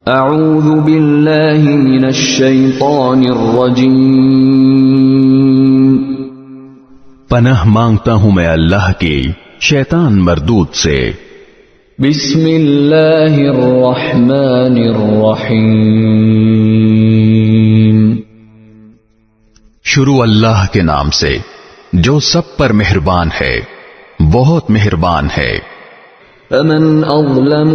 اعوذ باللہ من الشیطان الرجیم، پناہ مانگتا ہوں میں اللہ کی شیطان مردود سے۔ بسم اللہ الرحمن الرحیم، شروع اللہ کے نام سے جو سب پر مہربان ہے، بہت مہربان ہے۔ فمن اظلم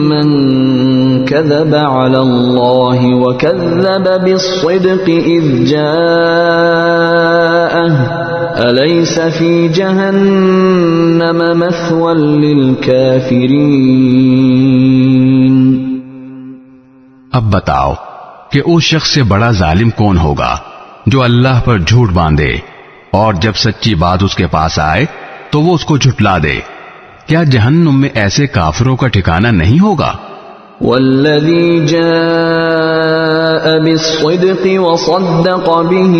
ممن كذب على الله وكذب بالصدق اذ جاءه أليس في جهنم مثوى للكافرين۔ اب بتاؤ کہ اس شخص سے بڑا ظالم کون ہوگا جو اللہ پر جھوٹ باندھے اور جب سچی بات اس کے پاس آئے تو وہ اس کو جھٹلا دے۔ کیا جہنم میں ایسے کافروں کا ٹھکانہ نہیں ہوگا؟ والذی جاء بالصدق وصدق به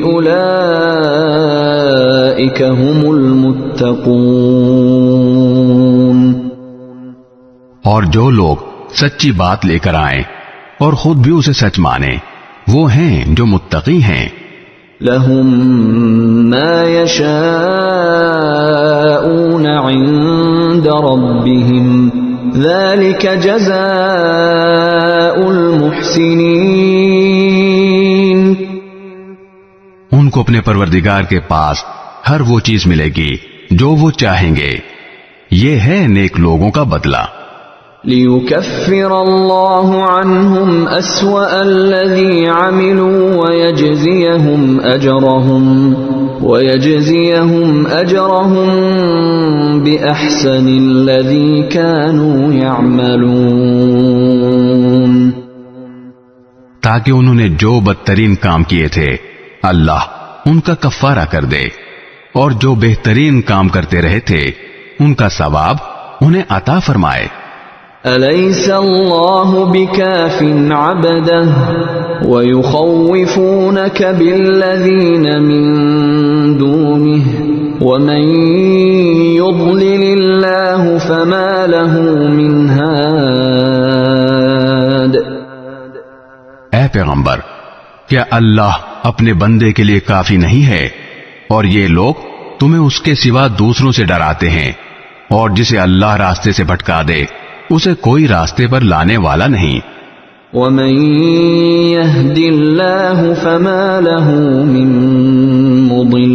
اولئک هم المتقون، اور جو لوگ سچی بات لے کر آئیں اور خود بھی اسے سچ مانیں وہ ہیں جو متقی ہیں۔ لهم ما يشاءون عند ربهم ذلك جزاء المحسنين۔ ان کو اپنے پروردگار کے پاس ہر وہ چیز ملے گی جو وہ چاہیں گے، یہ ہے نیک لوگوں کا بدلہ۔ لِيُكَفِّرَ اللَّهُ عَنْهُمْ أَسْوَأَ الَّذِي عَمِلُوا وَيَجْزِيَهُمْ أَجْرَهُمْ بِأَحْسَنِ الَّذِي كَانُوا يَعْمَلُونَ، تاکہ انہوں نے جو بدترین کام کیے تھے اللہ ان کا کفارہ کر دے، اور جو بہترین کام کرتے رہے تھے ان کا ثواب انہیں عطا فرمائے۔ أَلَيْسَ اللَّهُ بِكَافٍ عَبْدَهُ وَيُخَوِّفُونَكَ بِالَّذِينَ مِن دُونِهِ وَمَن يُضْلِلِ اللَّهُ فَمَا لَهُ مِنْ هَادٍ۔ اے پیغمبر، کیا اللہ اپنے بندے کے لیے کافی نہیں ہے؟ اور یہ لوگ تمہیں اس کے سوا دوسروں سے ڈراتے ہیں، اور جسے اللہ راستے سے بھٹکا دے اسے کوئی راستے پر لانے والا نہیں۔ وَمَن يَهْدِ اللَّهُ فَمَا لَهُ مِن مُضِلٍّ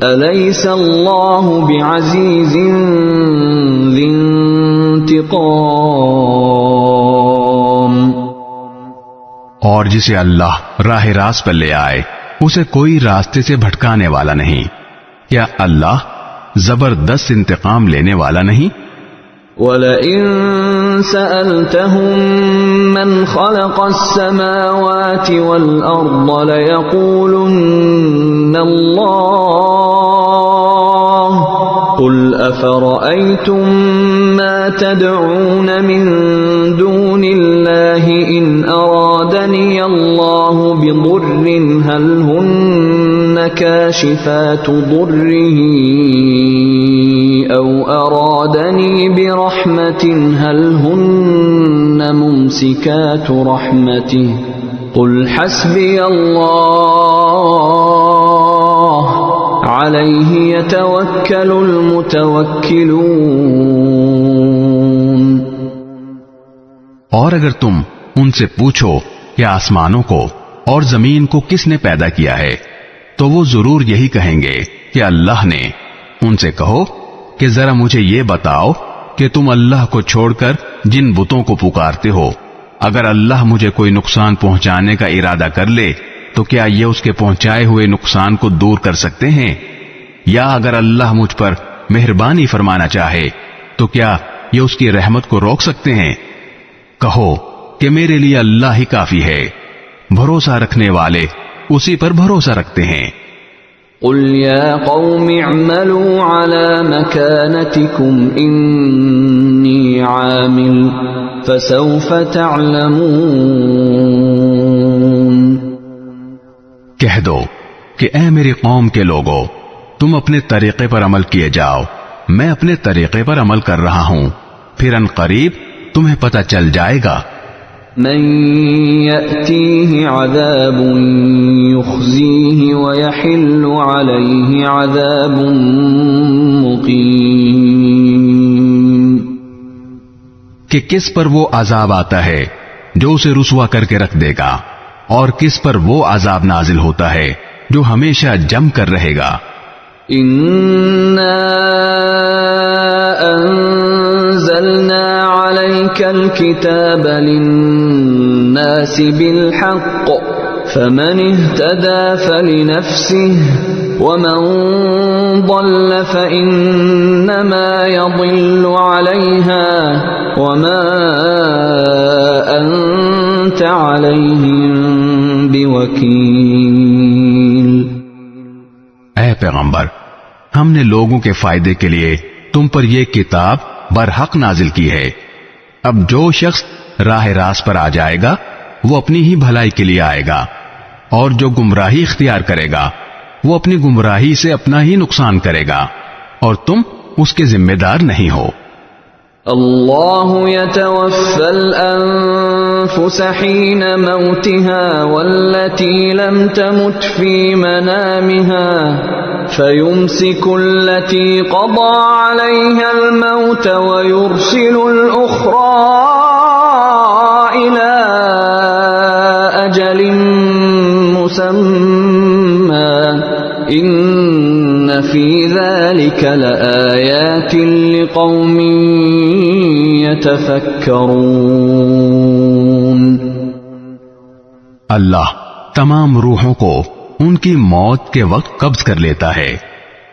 أَلَيْسَ اللَّهُ بِعَزِيزٍ ذِي انتِقَامٍ۔ اور جسے اللہ راہ راست پر لے آئے اسے کوئی راستے سے بھٹکانے والا نہیں۔ کیا اللہ زبردست انتقام لینے والا نہیں؟ وَلَئِن سَأَلْتَهُم مَّنْ خَلَقَ السَّمَاوَاتِ وَالْأَرْضَ لَيَقُولُنَّ اللَّهُ قُلْ أَفَرَأَيْتُم مَّا تَدْعُونَ مِن دُونِ اللَّهِ إِنْ أَرَادَنِيَ اللَّهُ بِضُرٍّ هَلْ هُنَّ كَاشِفَاتُ ضُرِّهِ أَوْ أَرَادَنِي بِرَحْمَةٍ هَلْ هُنَّ مُمْسِكَاتُ رَحْمَتِهِ قُلْ حَسْبِيَ اللَّهُ عَلَيْهِ يَتَوَكَّلُ الْمُتَوَكِّلُونَ۔ اور اگر تم ان سے پوچھو کہ آسمانوں کو اور زمین کو کس نے پیدا کیا ہے تو وہ ضرور یہی کہیں گے کہ اللہ نے۔ ان سے کہو کہ ذرا مجھے یہ بتاؤ کہ تم اللہ کو چھوڑ کر جن بتوں کو پکارتے ہو، اگر اللہ مجھے کوئی نقصان پہنچانے کا ارادہ کر لے تو کیا یہ اس کے پہنچائے ہوئے نقصان کو دور کر سکتے ہیں؟ یا اگر اللہ مجھ پر مہربانی فرمانا چاہے تو کیا یہ اس کی رحمت کو روک سکتے ہیں؟ کہو کہ میرے لیے اللہ ہی کافی ہے، بھروسہ رکھنے والے اسی پر بھروسہ رکھتے ہیں۔ قل یا قوم اعملوا على مكانتكم انی عامل فسوف تعلمون۔ کہہ دو کہ اے میری قوم کے لوگو، تم اپنے طریقے پر عمل کیے جاؤ، میں اپنے طریقے پر عمل کر رہا ہوں، پھر ان قریب تمہیں پتہ چل جائے گا من يأتيه عذاب يخزيه ويحل عليه عذاب مقيم کہ کس پر وہ عذاب آتا ہے جو اسے رسوا کر کے رکھ دے گا اور کس پر وہ عذاب نازل ہوتا ہے جو ہمیشہ جم کر رہے گا إنا أنزلنا عليك الكتاب للناس بالحق فمن اهتدى فلنفسه ومن ضل فإنما يضل عليها وما أنت عليهم بوكيل اے پیغمبر ہم نے لوگوں کے فائدے کے لیے تم پر یہ کتاب برحق نازل کی ہے اب جو شخص راہ راست پر آ جائے گا وہ اپنی ہی بھلائی کے لیے آئے گا اور جو گمراہی اختیار کرے گا وہ اپنی گمراہی سے اپنا ہی نقصان کرے گا اور تم اس کے ذمہ دار نہیں ہو اللہ يتوفى الأنفس حين موتها والتي لم تمت في منامها فيمسك التي قضى عليها الموت ويرسل الأخرى إلى أجل مسمى إن في ذلك لآيات لقوم يتفكرون اللہ تمام روحوں کو ان کی موت کے وقت قبض کر لیتا ہے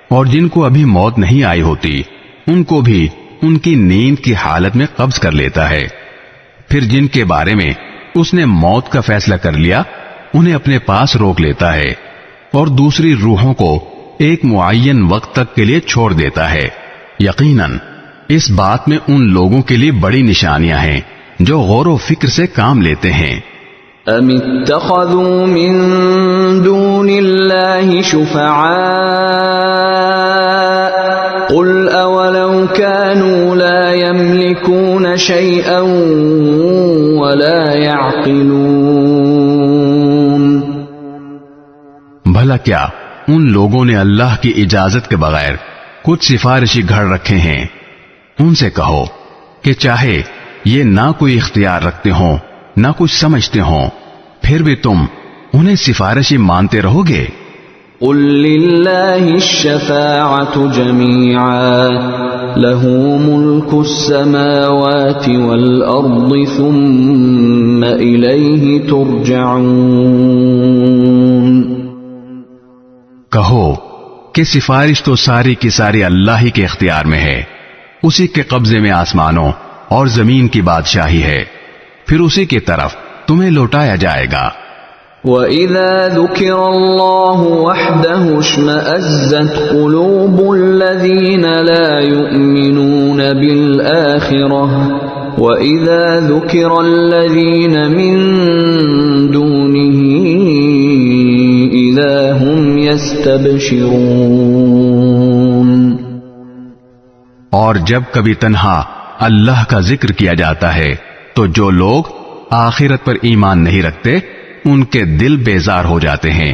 اور جن کو ابھی موت نہیں آئی ہوتی ان کو بھی ان کی نیند کی حالت میں قبض کر لیتا ہے پھر جن کے بارے میں اس نے موت کا فیصلہ کر لیا انہیں اپنے پاس روک لیتا ہے اور دوسری روحوں کو ایک معین وقت تک کے لیے چھوڑ دیتا ہے یقیناً اس بات میں ان لوگوں کے لیے بڑی نشانیاں ہیں جو غور و فکر سے کام لیتے ہیں ام اتخذوا من دون اللہ شفعاء قل اولو كانوا لا يملكون شيئا ولا يعقلون بھلا کیا ان لوگوں نے اللہ کی اجازت کے بغیر کچھ سفارشی گھڑ رکھے ہیں ان سے کہو کہ چاہے یہ نہ کوئی اختیار رکھتے ہوں نہ کچھ سمجھتے ہوں پھر بھی تم انہیں سفارشی مانتے رہو گے قل للہ الشفاعة جميعا له ملك السماوات والأرض ثم إليه ترجعون کہو کہ سفارش تو ساری کی ساری اللہ ہی کے اختیار میں ہے اسی کے قبضے میں آسمانوں اور زمین کی بادشاہی ہے پھر اسی کی طرف تمہیں لوٹایا جائے گا وَإِذَا ذُكِرَ اللَّهُ وَحْدَهُ اشْمَأَزَّتْ قُلُوبُ الَّذِينَ لَا يُؤْمِنُونَ بِالْآخِرَةِ وَإِذَا ذُكِرَ الَّذِينَ مِن دُونِهِ إِذَا هُمْ يَسْتَبْشِرُونَ اور جب کبھی تنہا اللہ کا ذکر کیا جاتا ہے تو جو لوگ آخرت پر ایمان نہیں رکھتے ان کے دل بیزار ہو جاتے ہیں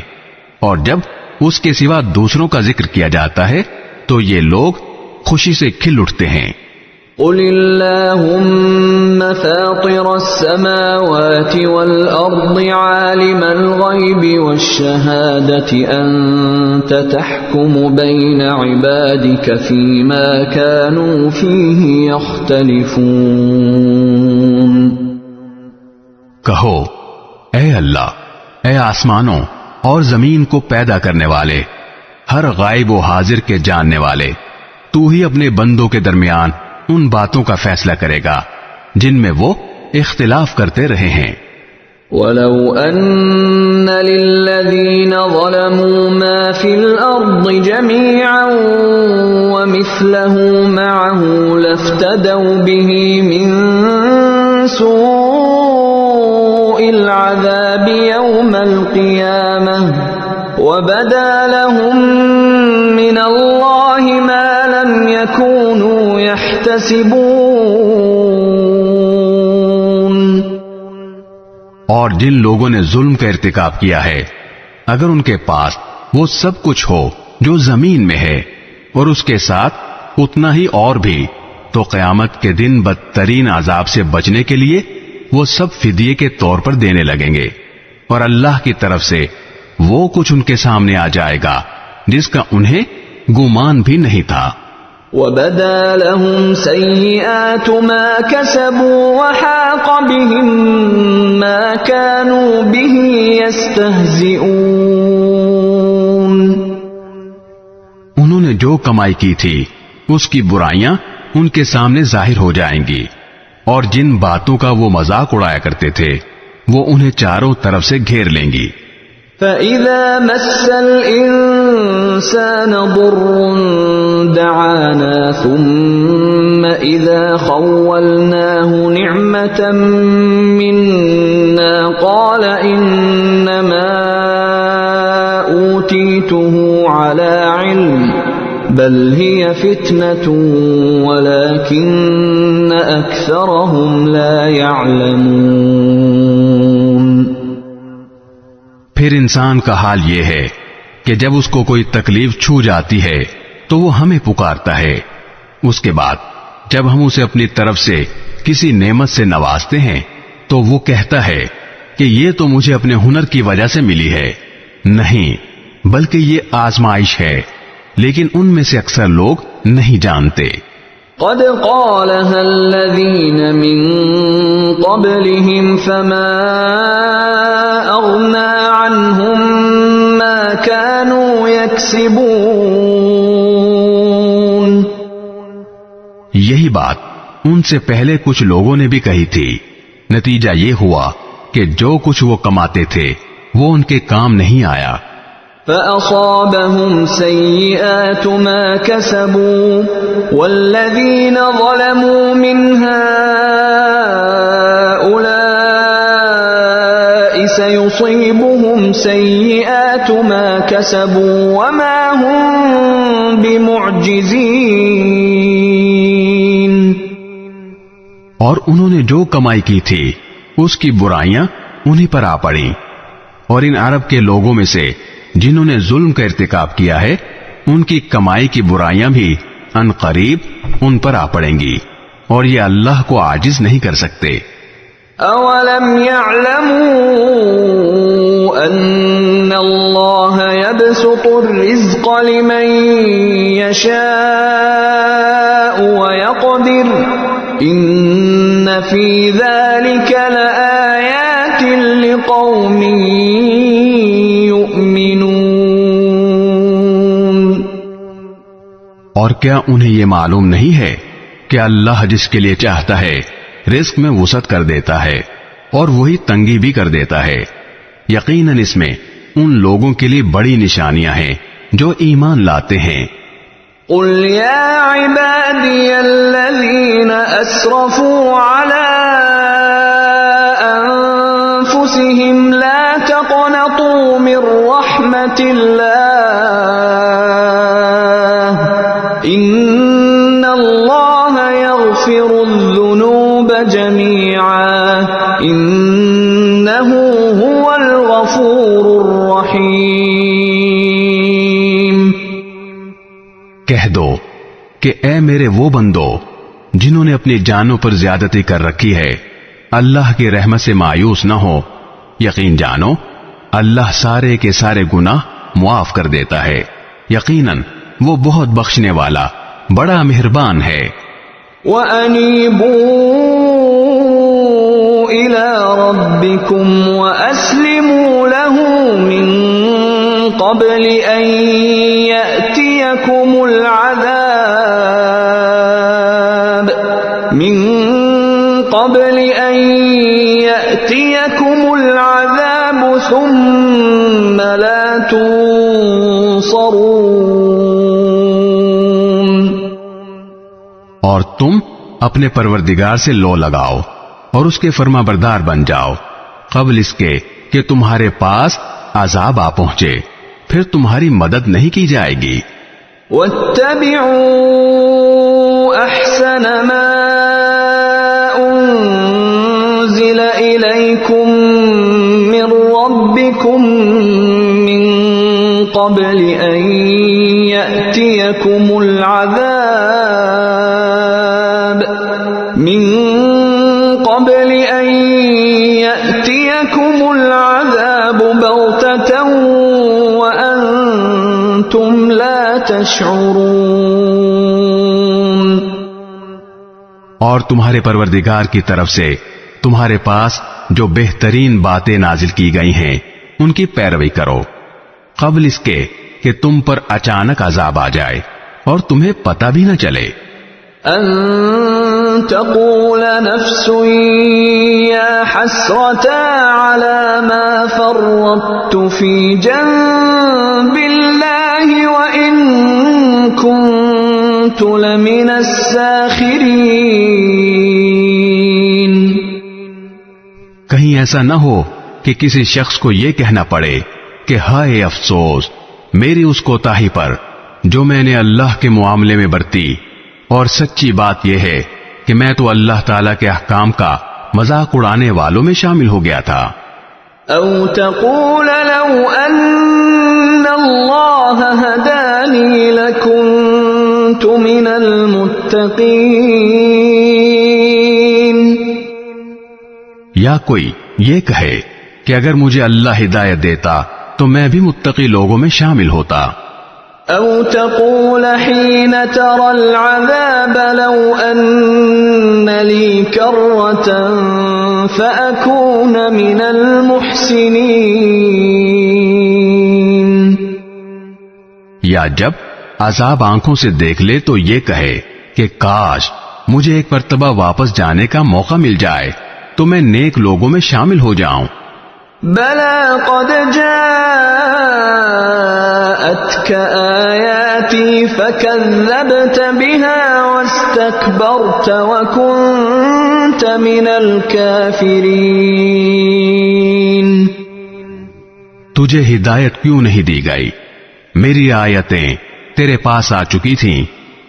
اور جب اس کے سوا دوسروں کا ذکر کیا جاتا ہے تو یہ لوگ خوشی سے کھل اٹھتے ہیں قل اللہم فاطر السماوات والأرض عالم الغیب والشہادة انت تحکم بین عبادك فیما كانوا فیہ یختلفون کہو اے اللہ اے آسمانوں اور زمین کو پیدا کرنے والے ہر غائب و حاضر کے جاننے والے تو ہی اپنے بندوں کے درمیان ان باتوں کا فیصلہ کرے گا جن میں وہ اختلاف کرتے رہے ہیں وَلَوْ أَنَّ لِلَّذِينَ ظَلَمُوا مَا فِي الْأَرْضِ جَمِيعًا وَمِثْلَهُ مَعَهُ لَافْتَدَوْا بِهِ مِن سُوءِ الْعَذَابِ يَوْمَ الْقِيَامَةِ وَبَدَا لَهُم مِّنَ اللَّهِ مَا لَمْ يَكُونُوا يَحْتَسِبُونَ اور جن لوگوں نے ظلم کا ارتکاب کیا ہے اگر ان کے پاس وہ سب کچھ ہو جو زمین میں ہے اور اس کے ساتھ اتنا ہی اور بھی تو قیامت کے دن بدترین عذاب سے بچنے کے لیے وہ سب فدیے کے طور پر دینے لگیں گے اور اللہ کی طرف سے وہ کچھ ان کے سامنے آ جائے گا جس کا انہیں گمان بھی نہیں تھا. وَبَدَا لَهُمْ سَيِّئَاتُ مَا كَسَبُوا وَحَاقَ بِهِمْ مَا كَانُوا بِهِ يَسْتَهْزِئُونَ. انہوں نے جو کمائی کی تھی اس کی برائیاں ان کے سامنے ظاہر ہو جائیں گی اور جن باتوں کا وہ مذاق اڑایا کرتے تھے وہ انہیں چاروں طرف سے گھیر لیں گی. فَإِذَا مَسَّ الْإِنسَانَ ضُرٌّ دَعَانَا ثُمَّ إِذَا خَوَّلْنَاهُ نِعْمَةً مِنَّا قَالَ إِنَّمَا أُوتِيتُهُ عَلَى عِلْمٍ بَلْ هِيَ فِتْنَةٌ وَلَكِنَّ أَكْثَرَهُمْ لَا يَعْلَمُونَ. پھر انسان کا حال یہ ہے کہ جب اس کو کوئی تکلیف چھو جاتی ہے تو وہ ہمیں پکارتا ہے. اس کے بعد جب ہم اسے اپنی طرف سے کسی نعمت سے نوازتے ہیں تو وہ کہتا ہے کہ یہ تو مجھے اپنے ہنر کی وجہ سے ملی ہے. نہیں بلکہ یہ آزمائش ہے لیکن ان میں سے اکثر لوگ نہیں جانتے. قد قالها الذين من قبلهم فما أغنى عنهم ما كانوا يكسبون. یہی بات ان سے پہلے کچھ لوگوں نے بھی کہی تھی. نتیجہ یہ ہوا کہ جو کچھ وہ کماتے تھے وہ ان کے کام نہیں آیا. فَأَصَابَهُمْ سَيِّئَاتُ مَا كَسَبُوا وَالَّذِينَ ظَلَمُوا مِنْ هَؤُلَاءِ سَيُصِيبُهُمْ سَيِّئَاتُ مَا كَسَبُوا وَمَا هُمْ بِمُعْجِزِينَ. اور انہوں نے جو کمائی کی تھی اس کی برائیاں انہی پر آ پڑیں. اور ان عرب کے لوگوں میں سے جنہوں نے ظلم کا ارتکاب کیا ہے ان کی کمائی کی برائیاں بھی ان قریب ان پر آ پڑیں گی اور یہ اللہ کو عاجز نہیں کر سکتے. اولم يعلموا ان اللہ يبسط الرزق لمن يشاء ويقدر ان فی ذلك لآیات لقوم اور کیا انہیں یہ معلوم نہیں ہے کہ اللہ جس کے لیے چاہتا ہے رزق میں وسعت کر دیتا ہے اور وہی تنگی بھی کر دیتا ہے. یقیناً اس میں ان لوگوں کے لیے بڑی نشانیاں ہیں جو ایمان لاتے ہیں. قل یا عبادی الذین اسرفوا علی انفسهم لا تقنطوا من رحمت اللہ ان اللہ یغفر الذنوب جميعا انہ هو الغفور الرحیم. کہہ دو کہ اے میرے وہ بندو جنہوں نے اپنی جانوں پر زیادتی کر رکھی ہے اللہ کی رحمت سے مایوس نہ ہو. یقین جانو اللہ سارے کے سارے گناہ معاف کر دیتا ہے. یقیناً وہ بہت بخشنے والا بڑا مہربان ہے. وَأَنِيبُوا إِلَىٰ رَبِّكُمْ وَأَسْلِمُوا لَهُ مِن قَبْلِ أَن يَأْتِيَكُمُ الْعَذَابُ ثُمَّ لَا تُنصَرُونَ. اور تم اپنے پروردگار سے لو لگاؤ اور اس کے فرما بردار بن جاؤ قبل اس کے کہ تمہارے پاس عذاب آ پہنچے پھر تمہاری مدد نہیں کی جائے گی. وَاتَّبِعُوا أَحْسَنَ مَا أُنزِلَ إِلَيْكُم ربكم من قبل أن يأتيكم العذاب بغتة وأنتم لا تشعرون. اور تمہارے پروردگار کی طرف سے تمہارے پاس جو بہترین باتیں نازل کی گئی ہیں ان کی پیروی کرو قبل اس کے کہ تم پر اچانک عذاب آ جائے اور تمہیں پتہ بھی نہ چلے. ان تقول نفس یا حسرتا علی ما فرطت فی جنب اللہ وان کنت لمن الساخرین. کہیں ایسا نہ ہو کہ کسی شخص کو یہ کہنا پڑے کہ ہائے افسوس میری اس کوتاہی پر جو میں نے اللہ کے معاملے میں برتی، اور سچی بات یہ ہے کہ میں تو اللہ تعالیٰ کے احکام کا مذاق اڑانے والوں میں شامل ہو گیا تھا. او تقول لو ان اللہ ہدانی لکنت من المتقین. یا کوئی یہ کہے کہ اگر مجھے اللہ ہدایت دیتا تو میں بھی متقی لوگوں میں شامل ہوتا. او تقول حين ترى العذاب لو ان لي كرة فأكون من المحسنين. یا جب عذاب آنکھوں سے دیکھ لے تو یہ کہے کہ کاش مجھے ایک مرتبہ واپس جانے کا موقع مل جائے تو میں نیک لوگوں میں شامل ہو جاؤں. بلى قد جاءتك آياتي فكذبت بها واستكبرت وكنت من الكافرين. تجھے ہدایت کیوں نہیں دی گئی؟ میری آیتیں تیرے پاس آ چکی تھیں،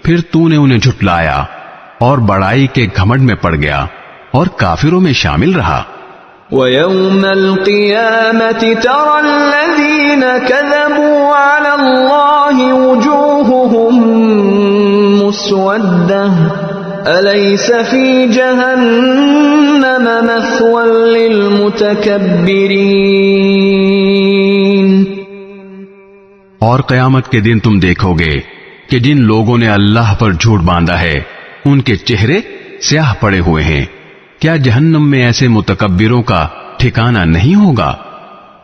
پھر تو نے انہیں جھٹلایا اور بڑائی کے گھمنڈ میں پڑ گیا اور کافروں میں شامل رہا. وَيَوْمَ الْقِيَامَةِ تَرَى الَّذِينَ كَذَبُوا عَلَى اللَّهِ وُجُوهُهُمْ مُسْوَدَّةٌ أَلَيْسَ فِي جَهَنَّمَ مَثْوًى لِّلْمُتَكَبِّرِينَ. اور قیامت کے دن تم دیکھو گے کہ جن لوگوں نے اللہ پر جھوٹ باندھا ہے ان کے چہرے سیاہ پڑے ہوئے ہیں. کیا جہنم میں ایسے متکبروں کا ٹھکانہ نہیں ہوگا؟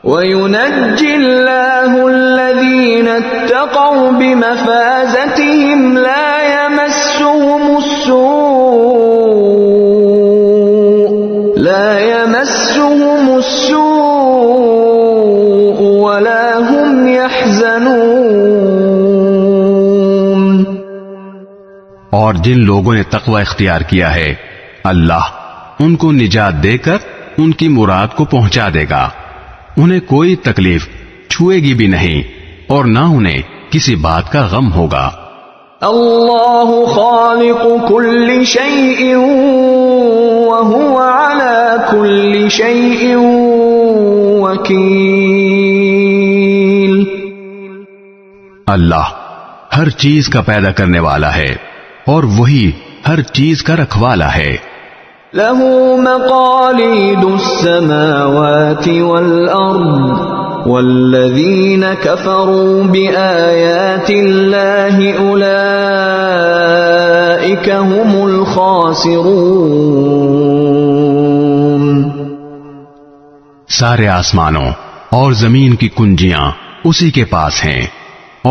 وَيُنَجِّي اللَّهُ الَّذِينَ اتَّقَوْا بِمَفَازَتِهِمْ لَا يَمَسُّهُمُ السُّوءُ وَلَا هُمْ يَحْزَنُونَ. اور جن لوگوں نے تقوی اختیار کیا ہے اللہ ان کو نجات دے کر ان کی مراد کو پہنچا دے گا. انہیں کوئی تکلیف چھوئے گی بھی نہیں اور نہ انہیں کسی بات کا غم ہوگا. اللہ خالق کل شیء وهو على كل شیء وکیل. اللہ ہر چیز کا پیدا کرنے والا ہے اور وہی ہر چیز کا رکھوالا ہے. له مقاليد السماوات والأرض والذين كفروا بآيات الله أولئك هم الخاسرون. سارے آسمانوں اور زمین کی کنجیاں اسی کے پاس ہیں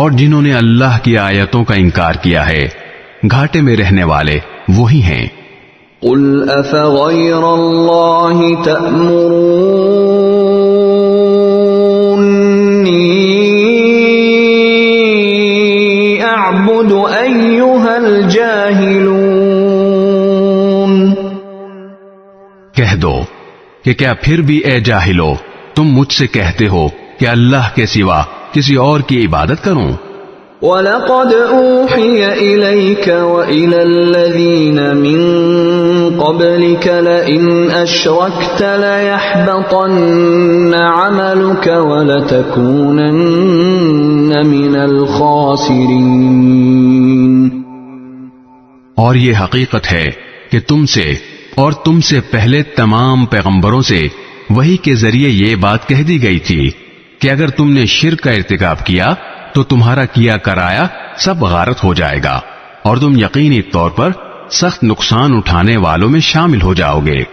اور جنہوں نے اللہ کی آیتوں کا انکار کیا ہے گھاٹے میں رہنے والے وہی ہیں. قل افغیر اللہ تأمرونی اعبد ایہا الجاہلون. کہہ دو کہ کیا پھر بھی اے جاہلو تم مجھ سے کہتے ہو کہ اللہ کے سوا کسی اور کی عبادت کروں؟ وَلَقَدْ أُوحِيَ إِلَيْكَ وَإِلَى الَّذِينَ مِن قَبْلِكَ لَئِنْ أَشْرَكْتَ لَيَحْبَطَنَّ عَمَلُكَ وَلَتَكُونَنَّ مِنَ الْخَاسِرِينَ۔ اور یہ حقیقت ہے کہ تم سے اور تم سے پہلے تمام پیغمبروں سے وحی کے ذریعے یہ بات کہہ دی گئی تھی کہ اگر تم نے شرک کا ارتکاب کیا تو تمہارا کیا کرایا سب غارت ہو جائے گا اور تم یقینی طور پر سخت نقصان اٹھانے والوں میں شامل ہو جاؤ گے۔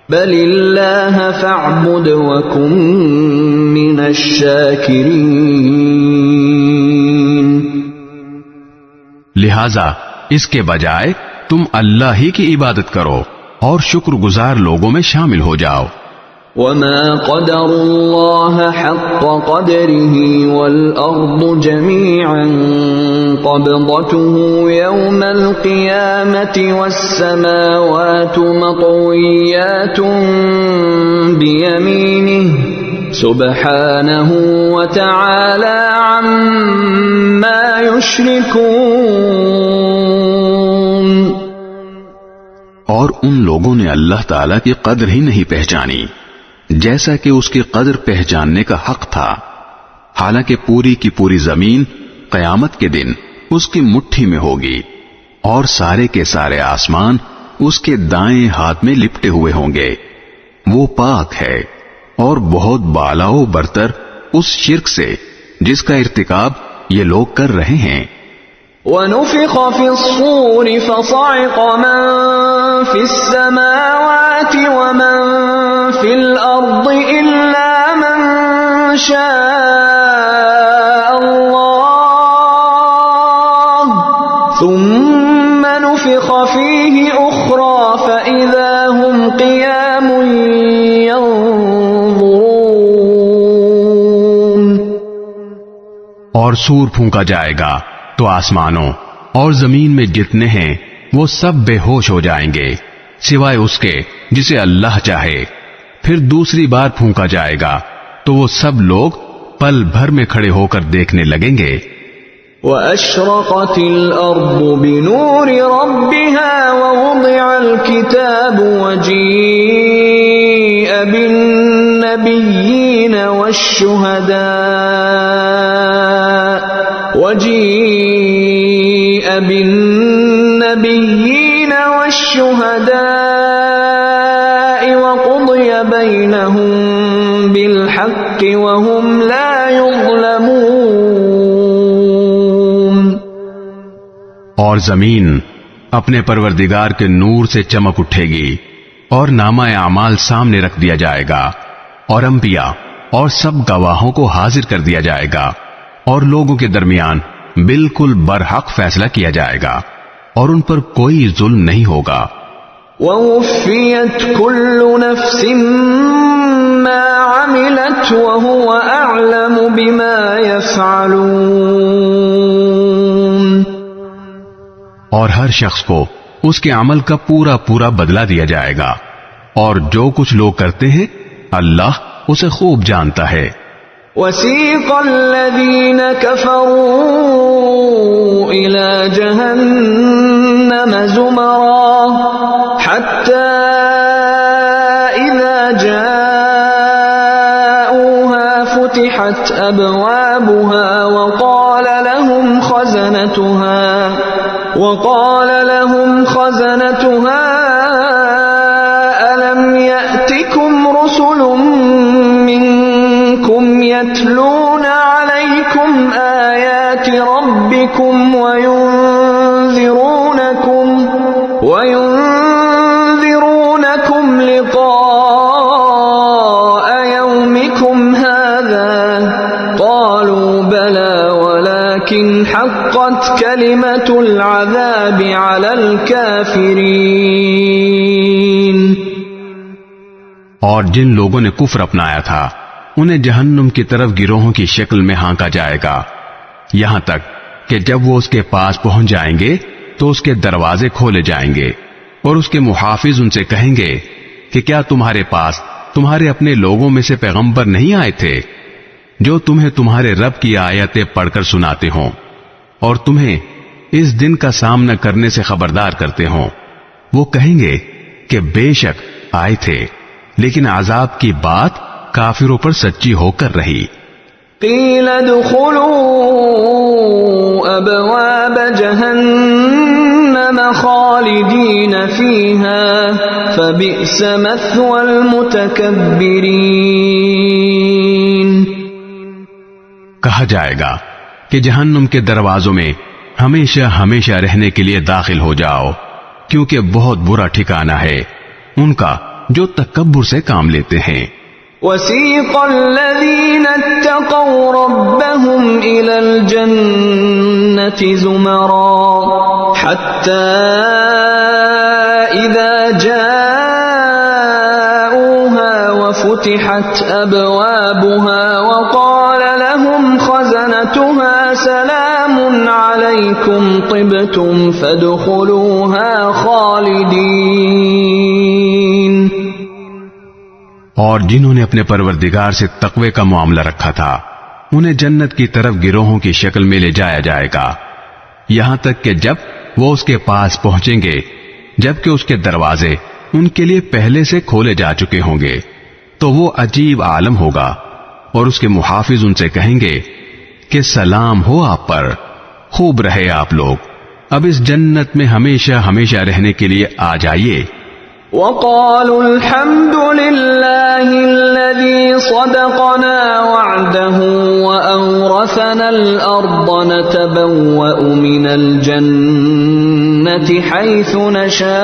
بل اللہ فاعبد وکن من الشاکرین، لہذا اس کے بجائے تم اللہ ہی کی عبادت کرو اور شکر گزار لوگوں میں شامل ہو جاؤ۔ وما قدر اللہ حق قدره والارض جميعا قبضته يوم القيامة والسماوات مطويات بيمينه سبحانه وتعالى عما يشركون۔ اور ان لوگوں نے اللہ تعالیٰ کی قدر ہی نہیں پہچانی جیسا کہ اس کی قدر پہچاننے کا حق تھا، حالانکہ پوری کی پوری زمین قیامت کے دن اس کی مٹھی میں ہوگی اور سارے کے سارے آسمان اس کے دائیں ہاتھ میں لپٹے ہوئے ہوں گے۔ وہ پاک ہے اور بہت بالا و برتر اس شرک سے جس کا ارتکاب یہ لوگ کر رہے ہیں۔ وَنُفِخَ فِي الصُّورِ فَصَعِقَ مَن فِي السَّمَاوَاتِ وَمَن فِي الْأَرْضِ إِلَّا مَن شَاءَ اللَّهُ ثُمَّ نُفِخَ فِيهِ أُخْرَى فَإِذَا هُمْ قِيَامٌ يَنظُرُونَ۔ اور سور پھونکا جائے گا تو آسمانوں اور زمین میں جتنے ہیں وہ سب بے ہوش ہو جائیں گے سوائے اس کے جسے اللہ چاہے، پھر دوسری بار پھونکا جائے گا تو وہ سب لوگ پل بھر میں کھڑے ہو کر دیکھنے لگیں گے۔ وَأَشْرَقَتِ الْأَرْضُ بِنُورِ رَبِّهَا وَوُضِعَ الْكِتَابُ وَجِيءَ بِالنَّبِيِّينَ وَالشُّهَدَاءِ وَقُضِيَ بَيْنَهُم بِالْحَقِّ وَهُمْ لَا يُظْلَمُونَ۔ اور زمین اپنے پروردگار کے نور سے چمک اٹھے گی اور نامہ اعمال سامنے رکھ دیا جائے گا اور انبیاء اور سب گواہوں کو حاضر کر دیا جائے گا اور لوگوں کے درمیان بالکل برحق فیصلہ کیا جائے گا اور ان پر کوئی ظلم نہیں ہوگا۔ وَوُفِّيَتْ كُلُّ نَفْسٍ مَّا عَمِلَتْ وَهُوَ أَعْلَمُ بِمَا يَفْعَلُونَ۔ اور ہر شخص کو اس کے عمل کا پورا پورا بدلہ دیا جائے گا اور جو کچھ لوگ کرتے ہیں اللہ اسے خوب جانتا ہے۔ وَسِيقَ الَّذِينَ كَفَرُوا إِلَى جَهَنَّمَ زُمَرًا حَتَّى إِذَا جَاءُوهَا فُتِحَتْ أَبْوَابُهَا وَقَالَ لَهُمْ خَزَنَتُهَا أَلَمْ يَأْتِكُمْ رُسُلٌ مِّنكُمْ يَتْلُونَ عَلَيْكُمْ آيَاتِ رَبِّكُمْ وَيُنذِرُونَكُمْ لِقَاءَ يَوْمِكُمْ هَذَا قَالُوا بَلَى وَلَكِنْ حَقَّتْ كَلِمَةُ الْعَذَابِ عَلَى الْكَافِرِينَ۔ اور جن لوگوں نے کفر اپنایا تھا انہیں جہنم کی طرف گروہوں کی شکل میں ہانکا جائے گا، یہاں تک کہ جب وہ اس کے پاس پہنچ جائیں گے تو اس کے دروازے کھولے جائیں گے اور اس کے محافظ ان سے کہیں گے کہ کیا تمہارے پاس تمہارے اپنے لوگوں میں سے پیغمبر نہیں آئے تھے جو تمہیں تمہارے رب کی آیتیں پڑھ کر سناتے ہوں؟ اور تمہیں اس دن کا سامنا کرنے سے خبردار کرتے ہوں. وہ کہیں گے کہ بے شک آئے تھے، لیکن عذاب کی بات کافروں پر سچی ہو کر رہی. قیل ادخلوا ابواب جہنم خالدین فیہا فبئس مثوى المتکبرین. کہا جائے گا کہ جہنم کے دروازوں میں ہمیشہ ہمیشہ رہنے کے لیے داخل ہو جاؤ، کیونکہ بہت برا ٹھکانہ ہے ان کا جو تکبر سے کام لیتے ہیں. وسیق الذین اتقوا ربهم الى الجنة زمرا حتى اذا جاءوها وفتحت ابوابها وقال لهم خزنتها سلام علیکم طبتم فادخلوها خالدین. اور جنہوں نے اپنے پروردگار سے تقوی کا معاملہ رکھا تھا انہیں جنت کی طرف گروہوں کی شکل میں لے جایا جائے گا، یہاں تک کہ جب وہ اس کے پاس پہنچیں گے جبکہ اس کے دروازے ان کے لیے پہلے سے کھولے جا چکے ہوں گے، تو وہ عجیب عالم ہوگا اور اس کے محافظ ان سے کہیں گے کہ سلام ہو آپ پر، خوب رہے آپ لوگ، اب اس جنت میں ہمیشہ ہمیشہ رہنے کے لیے آ جائیے. وقالوا الحمد لله الذي صدقنا وعده وأورثنا الأرض نتبوأ من الجنة حيث نشاء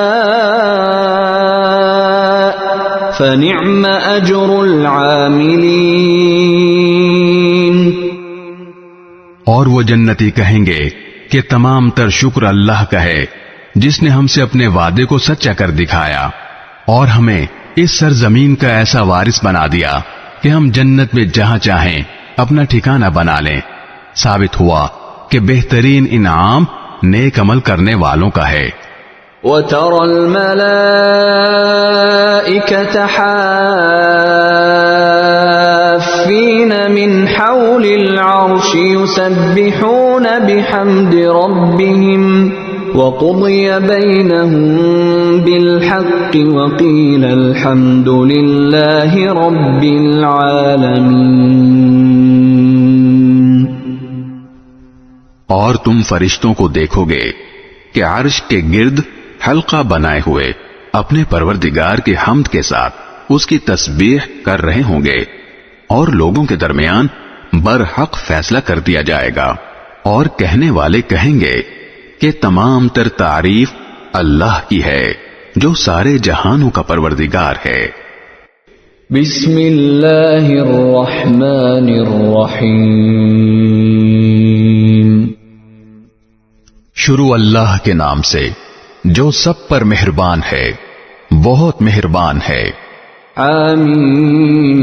فنعم أجر العاملين. اور وہ جنتی کہیں گے کہ تمام تر شکر اللہ کا ہے جس نے ہم سے اپنے وعدے کو سچا کر دکھایا اور ہمیں اس سرزمین کا ایسا وارث بنا دیا کہ ہم جنت میں جہاں چاہیں اپنا ٹھکانہ بنا لیں. ثابت ہوا کہ بہترین انعام نیک عمل کرنے والوں کا ہے. وَتَرَى الْمَلَائِكَةَ حَافِّينَ مِنْ حَوْلِ الْعَرْشِ يُسَبِّحُونَ بِحَمْدِ رَبِّهِمْ وَقُضِيَ بَيْنَهُم بِالْحَقِّ وَقِيلَ الْحَمْدُ لِلَّهِ رَبِّ الْعَالَمِينَ. اور تم فرشتوں کو دیکھو گے کہ عرش کے گرد حلقہ بنائے ہوئے اپنے پروردگار کے حمد کے ساتھ اس کی تسبیح کر رہے ہوں گے، اور لوگوں کے درمیان برحق فیصلہ کر دیا جائے گا، اور کہنے والے کہیں گے کہ تمام تر تعریف اللہ کی ہے جو سارے جہانوں کا پروردگار ہے. بسم اللہ الرحمن الرحیم. شروع اللہ کے نام سے جو سب پر مہربان ہے، بہت مہربان ہے. آمین.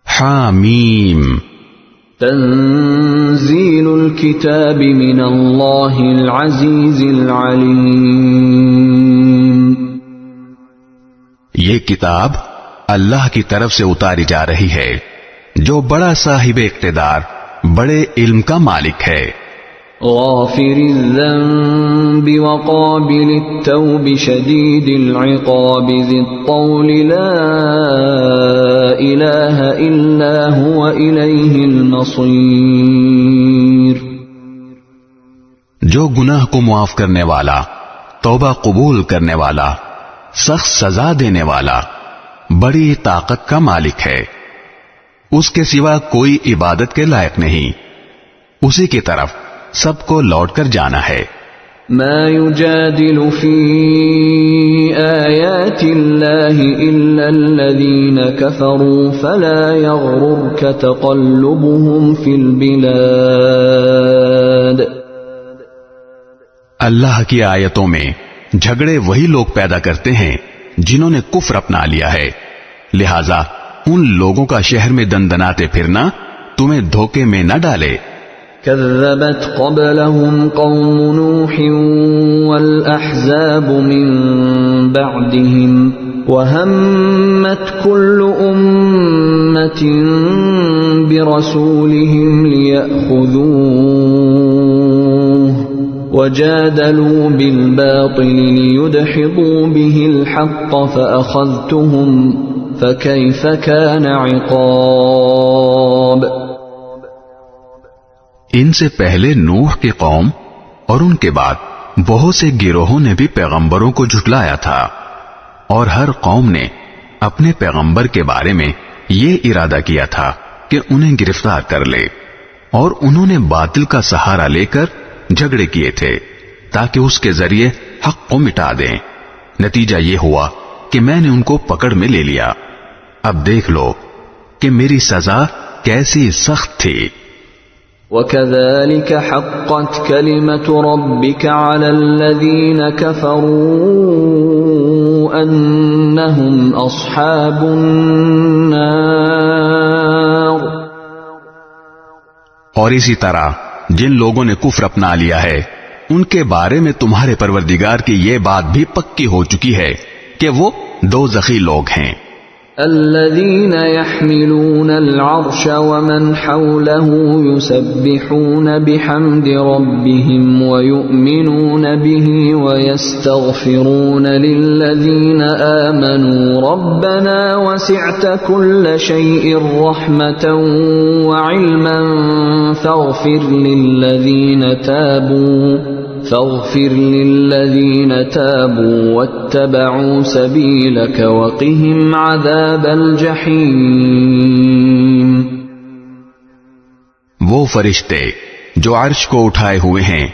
حامیم. تنزیل الکتاب من اللہ العزیز العلیم. یہ کتاب اللہ کی طرف سے اتاری جا رہی ہے جو بڑا صاحب اقتدار، بڑے علم کا مالک ہے. غافر الذنب وقابل التوب شدید العقاب ذی الطول لا الہ الا هو الیہ المصیر. جو گناہ کو معاف کرنے والا، توبہ قبول کرنے والا، سخت سزا دینے والا، بڑی طاقت کا مالک ہے، اس کے سوا کوئی عبادت کے لائق نہیں، اسی کی طرف سب کو لوٹ کر جانا ہے. ما يجادل في آيات الله إلا الذين كفروا فلا يغررك تقلبهم في البلاد. اللہ کی آیتوں میں جھگڑے وہی لوگ پیدا کرتے ہیں جنہوں نے کفر اپنا لیا ہے، لہذا ان لوگوں کا شہر میں دندناتے پھرنا تمہیں دھوکے میں نہ ڈالے. كذبت قبلهم قوم نوح والأحزاب من بعدهم وهمت كل أمة برسولهم ليأخذوه وجادلوا بالباطل ليدحضوا به الحق فأخذتهم فكيف كان عقاب۔ ان سے پہلے نوح کی قوم اور ان کے بعد بہت سے گروہوں نے بھی پیغمبروں کو جھٹلایا تھا، اور ہر قوم نے اپنے پیغمبر کے بارے میں یہ ارادہ کیا تھا کہ انہیں گرفتار کر لے، اور انہوں نے باطل کا سہارا لے کر جھگڑے کیے تھے تاکہ اس کے ذریعے حق کو مٹا دیں۔ نتیجہ یہ ہوا کہ میں نے ان کو پکڑ میں لے لیا۔ اب دیکھ لو کہ میری سزا کیسی سخت تھی۔ وَكَذَلِكَ حَقَّتْ كَلِمَةُ رَبِّكَ عَلَى الَّذِينَ كَفَرُوا أَنَّهُمْ أَصْحَابُ النَّارِ۔ اور اسی طرح جن لوگوں نے کفر اپنا لیا ہے ان کے بارے میں تمہارے پروردگار کی یہ بات بھی پکی ہو چکی ہے کہ وہ دوزخی لوگ ہیں۔ الذين يحملون العرش ومن حوله يسبحون بحمد ربهم ويؤمنون به ويستغفرون للذين آمنوا ربنا وسعت كل شيء رحمة وعلما فاغفر للذين تابوا واتبعوا سبيلك وقهم عذاب الجحيم۔ وہ فرشتے جو عرش کو اٹھائے ہوئے ہیں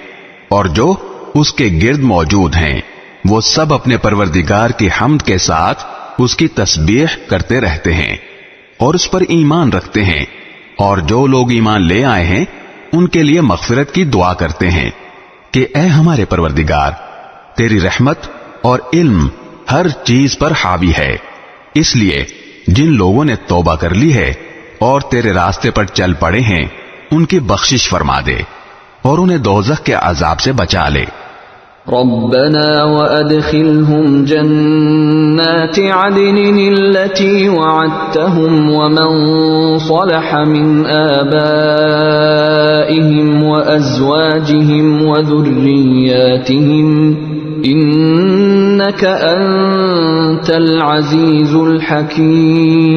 اور جو اس کے گرد موجود ہیں، وہ سب اپنے پروردگار کی حمد کے ساتھ اس کی تسبیح کرتے رہتے ہیں اور اس پر ایمان رکھتے ہیں، اور جو لوگ ایمان لے آئے ہیں ان کے لیے مغفرت کی دعا کرتے ہیں کہ اے ہمارے پروردگار، تیری رحمت اور علم ہر چیز پر حاوی ہے، اس لیے جن لوگوں نے توبہ کر لی ہے اور تیرے راستے پر چل پڑے ہیں ان کی بخشش فرما دے اور انہیں دوزخ کے عذاب سے بچا لے۔ ربنا وادخلهم جنات عدن التي وعدتهم ومن صلح من آبائهم وأزواجهم وذرياتهم إنك أنت العزيز الحكيم۔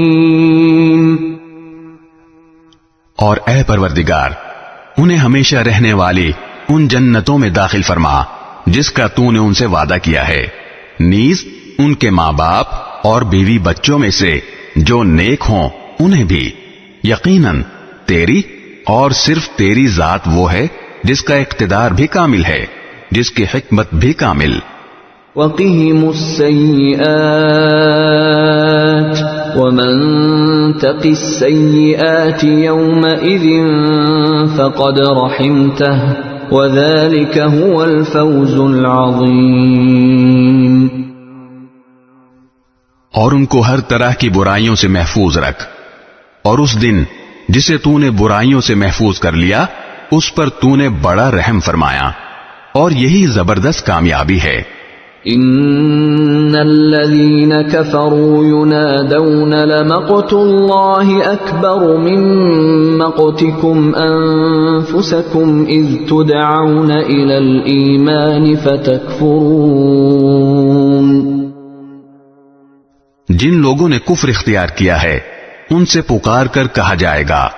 اور اے پروردگار، انہیں ہمیشہ رہنے والی ان جنتوں میں داخل فرما جس کا تو نے ان سے وعدہ کیا ہے، نیز ان کے ماں باپ اور بیوی بچوں میں سے جو نیک ہوں انہیں بھی۔ یقیناً تیری اور صرف تیری ذات وہ ہے جس کا اقتدار بھی کامل ہے، جس کی حکمت بھی کامل۔ وَقِهِمُ السَّيِّئَاتِ وَمَن تَقِ السَّيِّئَاتِ يَوْمَئِذٍ فَقَدْ رَحِمْتَهُ وَذَلِكَ هُوَ الْفَوْزُ الْعَظِيمُ۔ اور ان کو ہر طرح کی برائیوں سے محفوظ رکھ، اور اس دن جسے تو نے برائیوں سے محفوظ کر لیا اس پر تو نے بڑا رحم فرمایا، اور یہی زبردست کامیابی ہے۔ ان الذين كفروا ينادون لمقت الله اكبر من مقتكم انفسكم اذ تدعون الى الايمان فتكفرون۔ جن لوگوں نے کفر اختیار کیا ہے ان سے پکار کر کہا جائے گا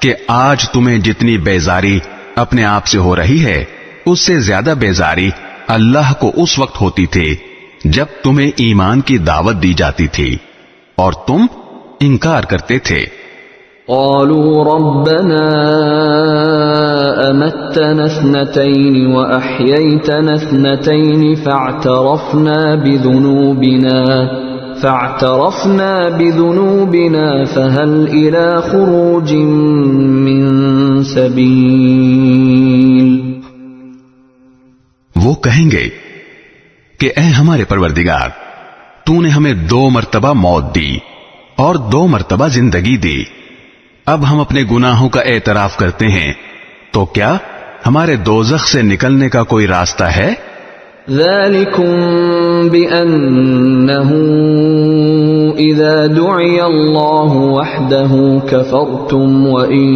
کہ آج تمہیں جتنی بیزاری اپنے آپ سے ہو رہی ہے اس سے زیادہ بیزاری اللہ کو اس وقت ہوتی تھی جب تمہیں ایمان کی دعوت دی جاتی تھی اور تم انکار کرتے تھے۔ قالوا ربنا امتنا اثنتين واحييتنا اثنتين فاعترفنا بذنوبنا فهل الى خروج من سبيل۔ وہ کہیں گے کہ اے ہمارے پروردگار، تو نے ہمیں 2 مرتبہ موت دی اور 2 مرتبہ زندگی دی، اب ہم اپنے گناہوں کا اعتراف کرتے ہیں، تو کیا ہمارے دوزخ سے نکلنے کا کوئی راستہ ہے؟ ذَلِكُمْ بِأَنَّهُ إذا دعي الله وحده كفرتم وإن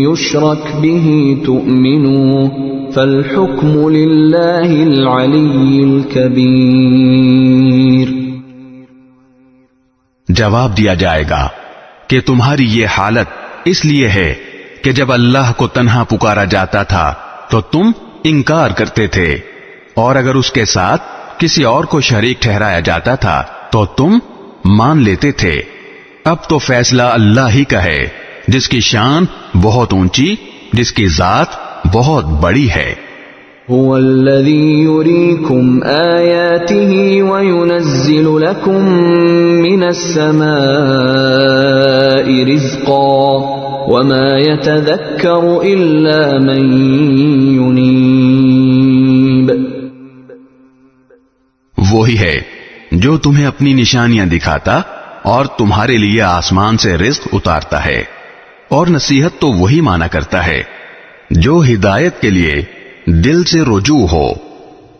يشرك به تؤمنوا فالحكم لله العلي الكبير۔ جواب دیا جائے گا کہ تمہاری یہ حالت اس لیے ہے کہ جب اللہ کو تنہا پکارا جاتا تھا تو تم انکار کرتے تھے، اور اگر اس کے ساتھ کسی اور کو شریک ٹھہرایا جاتا تھا تو تم مان لیتے تھے۔ اب تو فیصلہ اللہ ہی کا ہے، جس کی شان بہت اونچی، جس کی ذات بہت بڑی ہے۔ هو الذي يريكم آياته وينزل لكم من السماء رزقا وما يتذكر إلا من ينيب۔ وہی ہے جو تمہیں اپنی نشانیاں دکھاتا اور تمہارے لیے آسمان سے رزق اتارتا ہے، اور نصیحت تو وہی مانا کرتا ہے جو ہدایت کے لیے دل سے رجوع ہو۔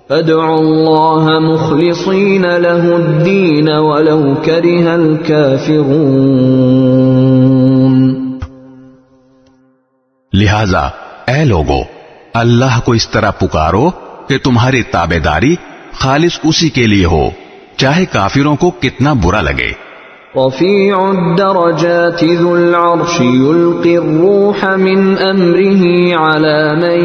فادعوا اللہ مخلصین لہ الدین ولو کرہ الکافرون۔ لہذا اے لوگو، اللہ کو اس طرح پکارو کہ تمہاری تابعداری خالص اسی کے لیے ہو، چاہے کافروں کو کتنا برا لگے۔ رفیع الدرجات ذو العرش یلقی الروح من امرہ علی من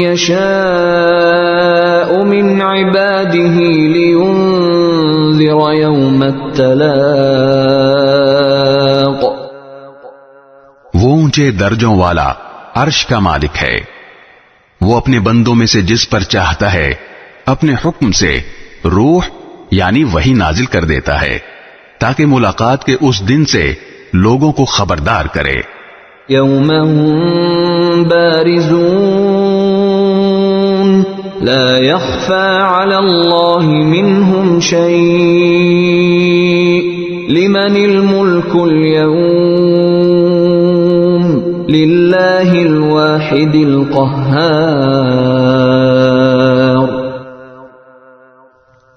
یشاء من عباده لینذر یوم التلاق۔ وہ اونچے درجوں والا عرش کا مالک ہے، وہ اپنے بندوں میں سے جس پر چاہتا ہے اپنے حکم سے روح یعنی وحی نازل کر دیتا ہے تاکہ ملاقات کے اس دن سے لوگوں کو خبردار کرے۔ یوم ہم بارزون لا يخفى على اللہ منہم شیء لمن الملک اليوم للہ الواحد القہار۔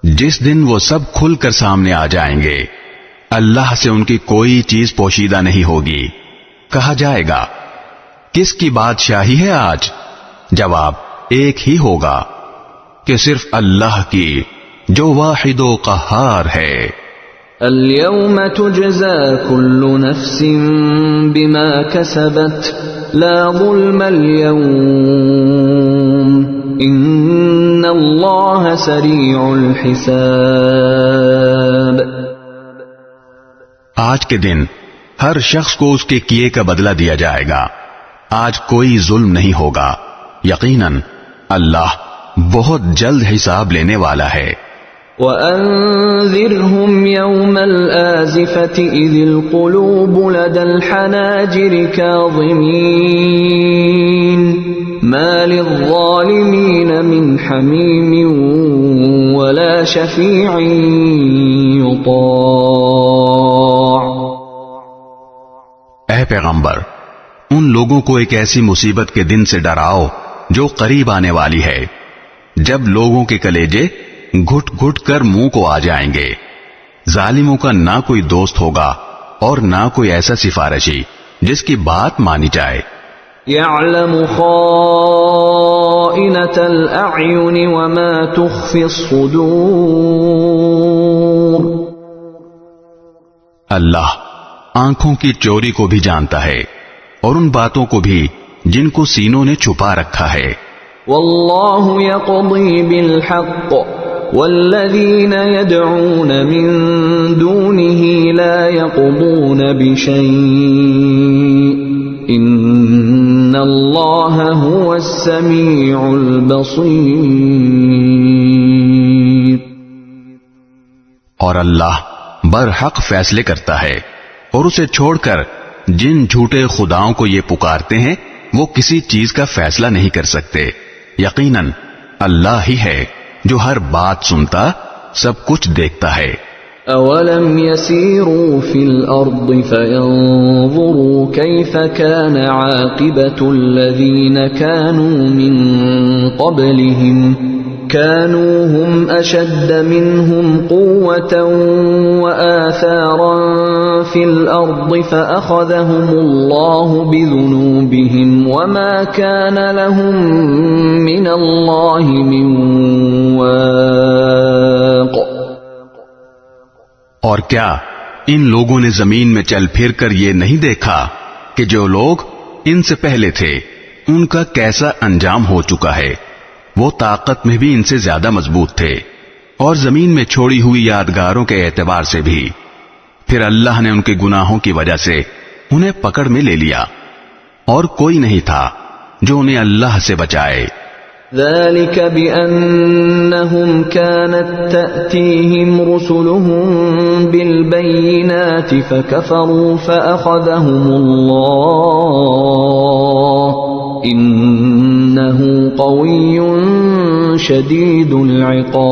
جس دن وہ سب کھل کر سامنے آ جائیں گے، اللہ سے ان کی کوئی چیز پوشیدہ نہیں ہوگی۔ کہا جائے گا کس کی بادشاہی ہے آج؟ جواب ایک ہی ہوگا کہ صرف اللہ کی، جو واحد و قہار ہے۔ اليوم تجزى كل نفس بما كسبت لا ظلم اليوم ان اللہ سریع الحساب۔ آج کے دن ہر شخص کو اس کے کیے کا بدلہ دیا جائے گا، آج کوئی ظلم نہیں ہوگا، یقیناً اللہ بہت جلد حساب لینے والا ہے۔ وَأَنذِرْهُمْ يَوْمَ الْآزِفَةِ إِذِ الْقُلُوبُ لَدَى الْحَنَاجِرِ كَاظِمِينَ مَا لِلظَّالِمِينَ مِنْ حَمِيمٍ وَلَا شَفِيعٍ يُطَاعُ۔ اے پیغمبر، ان لوگوں کو ایک ایسی مصیبت کے دن سے ڈراؤ جو قریب آنے والی ہے، جب لوگوں کے کلیجے گھٹ گھٹ کر منہ کو آ جائیں گے۔ ظالموں کا نہ کوئی دوست ہوگا اور نہ کوئی ایسا سفارشی جس کی بات مانی جائے۔ يَعْلَمُ خَائِنَةَ الْأَعْيُنِ وَمَا تُخْفِي الصُّدُورُ۔ اللہ آنکھوں کی چوری کو بھی جانتا ہے اور ان باتوں کو بھی جن کو سینوں نے چھپا رکھا ہے۔ وَاللَّهُ يَقْضِي بِالْحَقِّ وَالَّذِينَ يَدْعُونَ مِن دُونِهِ لَا يَقْضُونَ بِشَيْءٍ إِنَّ اللَّهَ هُوَ السَّمِيعُ الْبَصِيرُ۔ اور اللہ برحق فیصلے کرتا ہے، اور اسے چھوڑ کر جن جھوٹے خداؤں کو یہ پکارتے ہیں وہ کسی چیز کا فیصلہ نہیں کر سکتے۔ یقیناً اللہ ہی ہے جو ہر بات سنتا، سب کچھ دیکھتا ہے۔ اولم يسيروا في الارض فينظروا كيف كان عاقبة الذين كانوا من قبلهم كانوا هم أشد منهم قوة وآثارا في الأرض فأخذهم الله بذنوبهم وما كان لهم من الله من واق. اور کیا ان لوگوں نے زمین میں چل پھر کر یہ نہیں دیکھا کہ جو لوگ ان سے پہلے تھے ان کا کیسا انجام ہو چکا ہے؟ وہ طاقت میں بھی ان سے زیادہ مضبوط تھے اور زمین میں چھوڑی ہوئی یادگاروں کے اعتبار سے بھی. پھر اللہ نے ان کے گناہوں کی وجہ سے انہیں پکڑ میں لے لیا اور کوئی نہیں تھا جو انہیں اللہ سے بچائے. ذلك بأنهم كانت تأتيهم رسلهم بالبينات فكفروا فأخذهم الله إنه قوي شديد العقاب.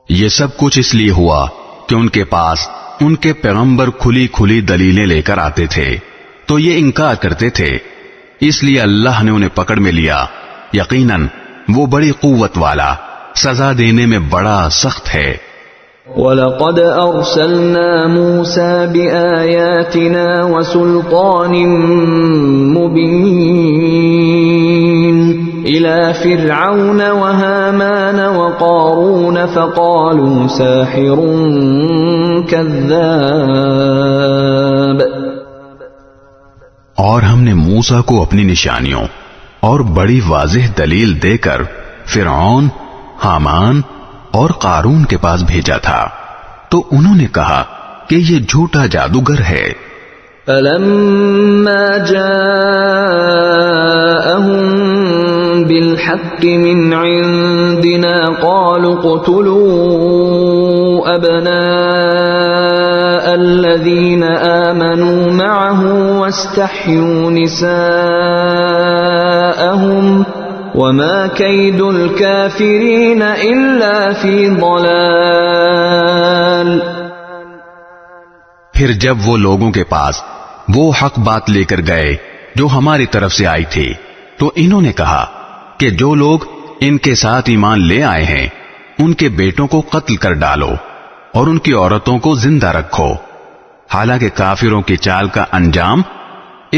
یہ سب کچھ اس لیے ہوا کہ ان کے پاس ان کے پیغمبر کھلی کھلی دلیلیں لے کر آتے تھے تو یہ انکار کرتے تھے، اس لیے اللہ نے انہیں پکڑ میں لیا. یقیناً وہ بڑی قوت والا، سزا دینے میں بڑا سخت ہے. وَلَقَدْ أَرْسَلْنَا مُوسَى بِآيَاتِنَا وَسُلْطَانٍ مُبِينٍ إِلَى فِرْعَوْنَ وَهَامَانَ وَقَارُونَ فَقَالُوا سَاحِرٌ كَذَّابٌ. اور ہم نے موسیٰ کو اپنی نشانیوں اور بڑی واضح دلیل دے کر فرعون، حامان اور قارون کے پاس بھیجا تھا تو انہوں نے کہا کہ یہ جھوٹا جادوگر ہے. فَلَمَّا جَاءَهُم بِالْحَقِّ مِنْ عِنْدِنَا قَالُوا اقْتُلُوا أَبْنَاءَ الَّذِينَ آمَنُوا مَعَهُ وَاسْتَحْيُوا نِسَاءَهُمْ وَمَا كَيْدُ الْكَافِرِينَ إِلَّا فِي ضَلَالٍ. پھر جب وہ لوگوں کے پاس وہ حق بات لے کر گئے جو ہماری طرف سے آئی تھی تو انہوں نے کہا کہ جو لوگ ان کے ساتھ ایمان لے آئے ہیں ان کے بیٹوں کو قتل کر ڈالو اور ان کی عورتوں کو زندہ رکھو، حالانکہ کافروں کی چال کا انجام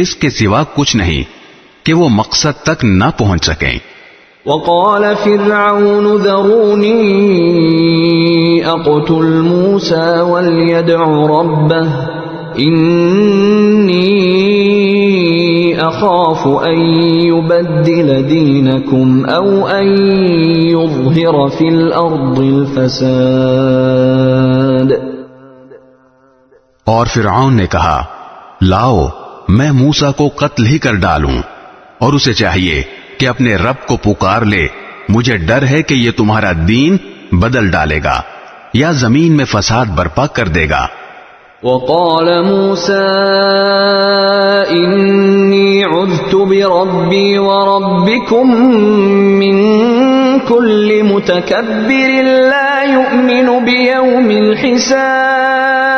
اس کے سوا کچھ نہیں کہ وہ مقصد تک نہ پہنچ سکیں. وقال فرعون ذروني اقتل موسى وليدع ربه إني أخاف أن يبدل دينكم أو أن يظهر في الأرض الفساد. اور فرعون نے کہا لاؤ میں موسیٰ کو قتل ہی کر ڈالوں، اور اسے چاہیے کہ اپنے رب کو پکار لے، مجھے ڈر ہے کہ یہ تمہارا دین بدل ڈالے گا یا زمین میں فساد برپا کر دے گا. وقال موسى إني عذت بربي وربكم من كل متكبر لا يؤمن بيوم الحساب.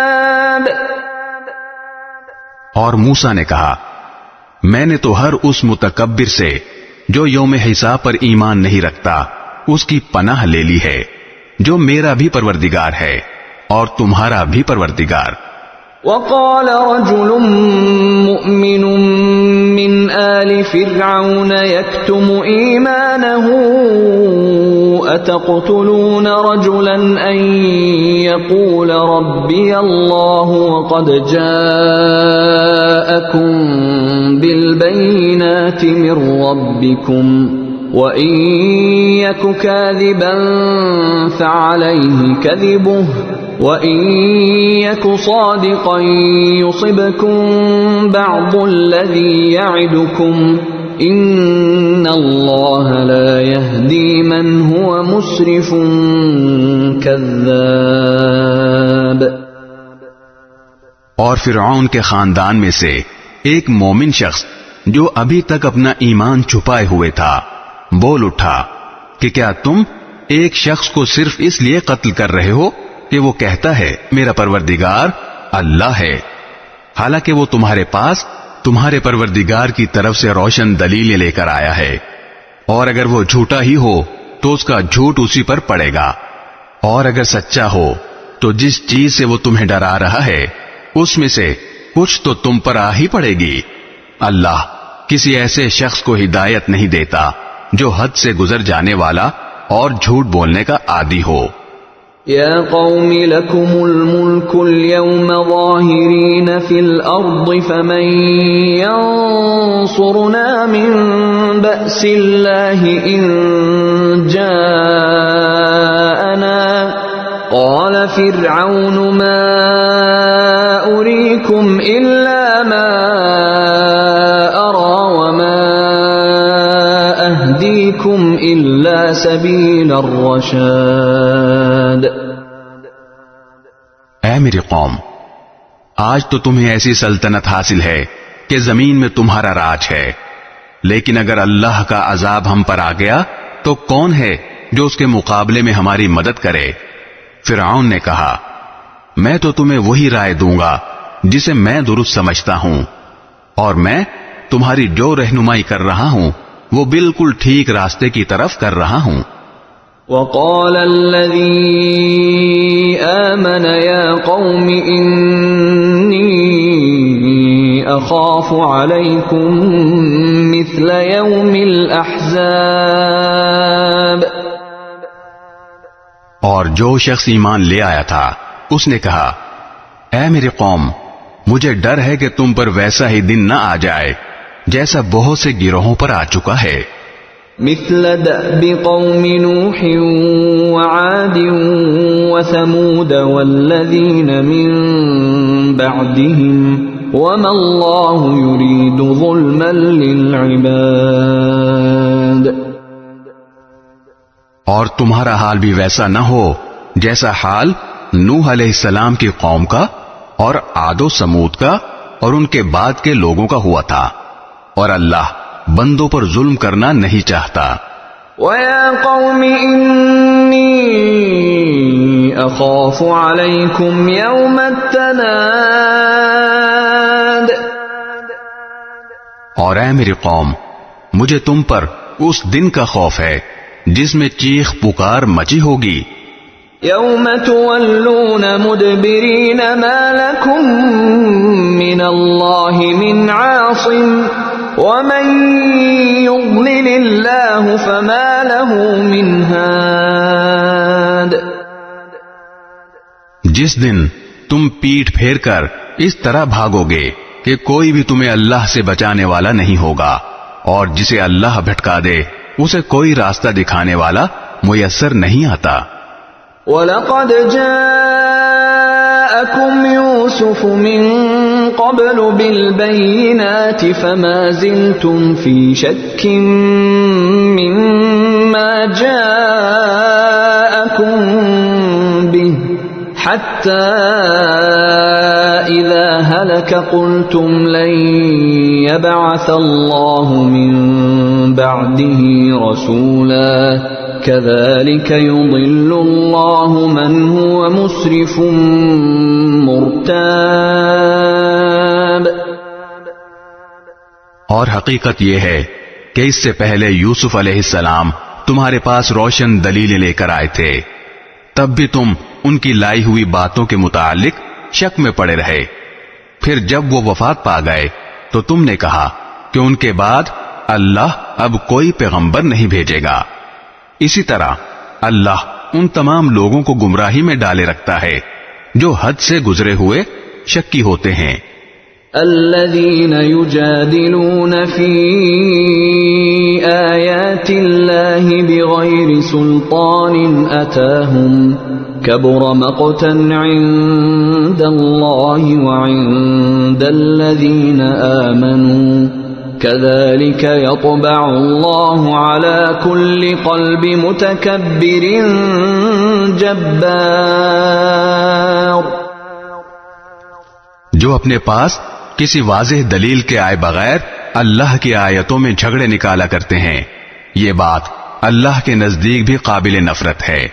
اور موسیٰ نے کہا میں نے تو ہر اس متکبر سے جو یوم حساب پر ایمان نہیں رکھتا اس کی پناہ لے لی ہے، جو میرا بھی پروردگار ہے اور تمہارا بھی پروردگار. وقال رجل مؤمن من آل فرعون يكتم إيمانه أتقتلون رجلا أن يقول ربي الله وقد جاءكم بالبينات من ربكم وَإِن يَكُ كَاذِبًا فَعَلَيْهِ كَذِبُهُ وَإِن يَكُ صَادِقًا يُصِبْكُم بَعْضُ الَّذِي يَعِدُكُمْ إِنَّ اللَّهَ لَا يَهْدِي مَنْ هُوَ مُسْرِفٌ كَذَّابٌ. اور فرعون کے خاندان میں سے ایک مومن شخص جو ابھی تک اپنا ایمان چھپائے ہوئے تھا بول اٹھا کہ کیا تم ایک شخص کو صرف اس لیے قتل کر رہے ہو کہ وہ کہتا ہے میرا پروردگار اللہ ہے، حالانکہ وہ تمہارے پاس تمہارے پروردگار کی طرف سے روشن دلیلیں لے کر آیا ہے. اور اگر وہ جھوٹا ہی ہو تو اس کا جھوٹ اسی پر پڑے گا، اور اگر سچا ہو تو جس چیز سے وہ تمہیں ڈرا رہا ہے اس میں سے کچھ تو تم پر آ ہی پڑے گی۔ اللہ کسی ایسے شخص کو ہدایت نہیں دیتا جو حد سے گزر جانے والا اور جھوٹ بولنے کا عادی ہو۔ يا قوم لكم الملك اليوم ظاهرين في الأرض فمن ينصرنا من بأس الله إن جاءنا قال فرعون ما أريكم إلا ما أرى وما أهديكم إلا سبيل الرشاد۔ اے میری قوم، آج تو تمہیں ایسی سلطنت حاصل ہے کہ زمین میں تمہارا راج ہے، لیکن اگر اللہ کا عذاب ہم پر آ گیا تو کون ہے جو اس کے مقابلے میں ہماری مدد کرے؟ فرعون نے کہا، میں تو تمہیں وہی رائے دوں گا جسے میں درست سمجھتا ہوں، اور میں تمہاری جو رہنمائی کر رہا ہوں وہ بالکل ٹھیک راستے کی طرف کر رہا ہوں۔ وقال الذي آمن يا قوم إني أخاف عليكم مثل يوم الأحزاب۔ اور جو شخص ایمان لے آیا تھا اس نے کہا، اے میری قوم، مجھے ڈر ہے کہ تم پر ویسا ہی دن نہ آ جائے جیسا بہت سے گروہوں پر آ چکا ہے۔ مثل دأب قوم نوح وعاد وثمود والذين من بعدهم وما الله يريد ظلما للعباد۔ اور تمہارا حال بھی ویسا نہ ہو جیسا حال نوح علیہ السلام کی قوم کا اور عاد و سمود کا اور ان کے بعد کے لوگوں کا ہوا تھا، اور اللہ بندوں پر ظلم کرنا نہیں چاہتا۔ وَيَا قَوْمِ إِنِّي أَخَافُ عَلَيْكُمْ يَوْمَ التَّنَادِ۔ اور اے میری قوم، مجھے تم پر اس دن کا خوف ہے جس میں چیخ پکار مچی ہوگی۔ يَوْمَ تُوَلُّونَ مُدْبِرِينَ مَا لَكُمْ مِنَ اللَّهِ مِنْ عَاصِمٍ وَمَن يُضْلِلِ اللَّهُ فَمَا لَهُ مِنْ هَادٍ۔ جس دن تم پیٹھ پھیر کر اس طرح بھاگو گے کہ کوئی بھی تمہیں اللہ سے بچانے والا نہیں ہوگا، اور جسے اللہ بھٹکا دے اسے کوئی راستہ دکھانے والا میسر نہیں آتا۔ وَلَقَدْ جَاءَكُمْ يُوسُفُ مِنْ قَبْلُ بِالْبَيِّنَاتِ فَمَا زِلْتُمْ فِي شَكٍّ مِّمَّا جَاءَكُمْ بِهِ حَتَّى إِذَا هَلَكَ قُلْتُمْ لَن يَبْعَثَ اللَّهُ مِن بَعْدِهِ رَسُولًا كَذَلِكَ يُضِلُّ اللَّهُ مَنْ هُوَ مُسْرِفٌ مُرْتَابٌ۔ اور حقیقت یہ ہے کہ اس سے پہلے یوسف علیہ السلام تمہارے پاس روشن دلیلیں لے کر آئے تھے، تب بھی تم ان کی لائی ہوئی باتوں کے متعلق شک میں پڑے رہے۔ پھر جب وہ وفات پا گئے تو تم نے کہا کہ ان کے بعد اللہ اب کوئی پیغمبر نہیں بھیجے گا۔ اسی طرح اللہ ان تمام لوگوں کو گمراہی میں ڈالے رکھتا ہے جو حد سے گزرے ہوئے شکی ہوتے ہیں۔ الذين يجادلون في آيات الله بغير سلطان أتاهم كبر مقتا عند الله وعند الذين آمنوا كذلك يطبع الله على كل قلب متكبر جبار۔ جو اپنے پاس کسی واضح دلیل کے آئے بغیر اللہ کی آیتوں میں جھگڑے نکالا کرتے ہیں، یہ بات اللہ کے نزدیک بھی قابل نفرت ہے،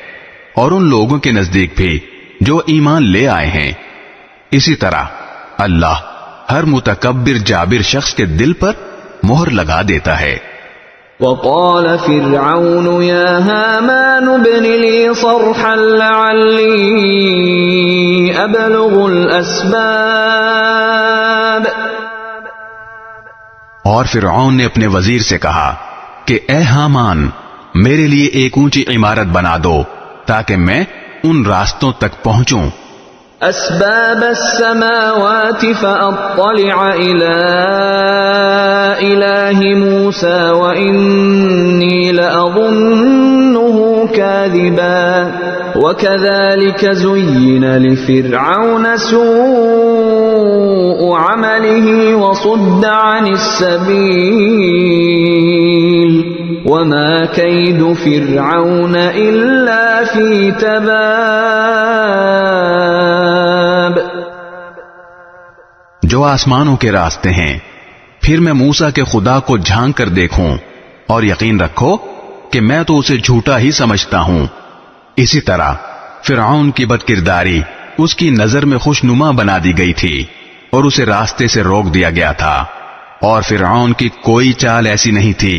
اور ان لوگوں کے نزدیک بھی جو ایمان لے آئے ہیں۔ اسی طرح اللہ ہر متکبر جابر شخص کے دل پر مہر لگا دیتا ہے۔ وقال فرعون يا هامان ابن لي صرحا لعلي أبلغ الأسباب. اور فرعون نے اپنے وزیر سے کہا کہ اے حامان، میرے لیے ایک اونچی عمارت بنا دو تاکہ میں ان راستوں تک پہنچوں. أسباب السماوات فأطلع إلى إله موسى وإني لأظنه كاذبا وكذلك زين لفرعون سوء عمله وصد عن السبيل وما كيد فرعون إلا في تباب. جو آسمانوں کے راستے ہیں، پھر میں موسیٰ کے خدا کو جھانک کر دیکھوں، اور یقین رکھو کہ میں تو اسے جھوٹا ہی سمجھتا ہوں. اسی طرح فرعون کی بد کرداری اس کی نظر میں خوشنما بنا دی گئی تھی اور اسے راستے سے روک دیا گیا تھا، اور فرعون کی کوئی چال ایسی نہیں تھی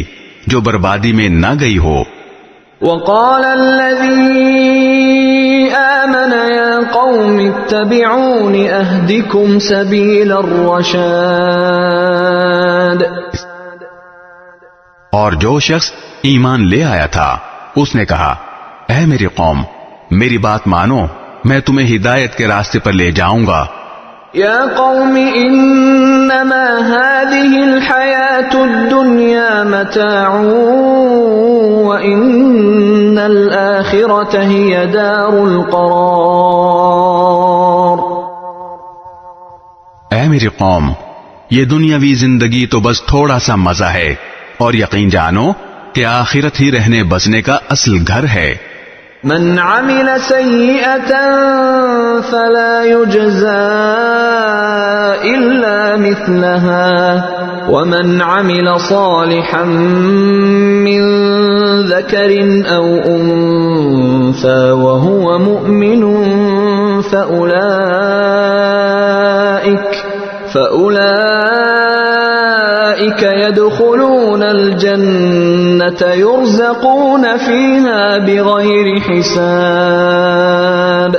جو بربادی میں نہ گئی ہو. وقال الذي آمن يا قوم اتبعون أهدكم سبيل الرشاد. اور جو شخص ایمان لے آیا تھا اس نے کہا، اے میری قوم، میری بات مانو، میں تمہیں ہدایت کے راستے پر لے جاؤں گا. يا قوم انما هذه الحياة الدنيا متاع وان الآخرة هي دار القرار. اے میری قوم، یہ دنیاوی زندگی تو بس تھوڑا سا مزہ ہے، اور یقین جانو کہ آخرت ہی رہنے بسنے کا اصل گھر ہے. من عمل سيئة فلا يجزى إلا مثلها ومن عمل صالحا من ذكر أو أنثى وهو مؤمن فأولئك يدخلون الجنة يرزقون فيها بغير حساب.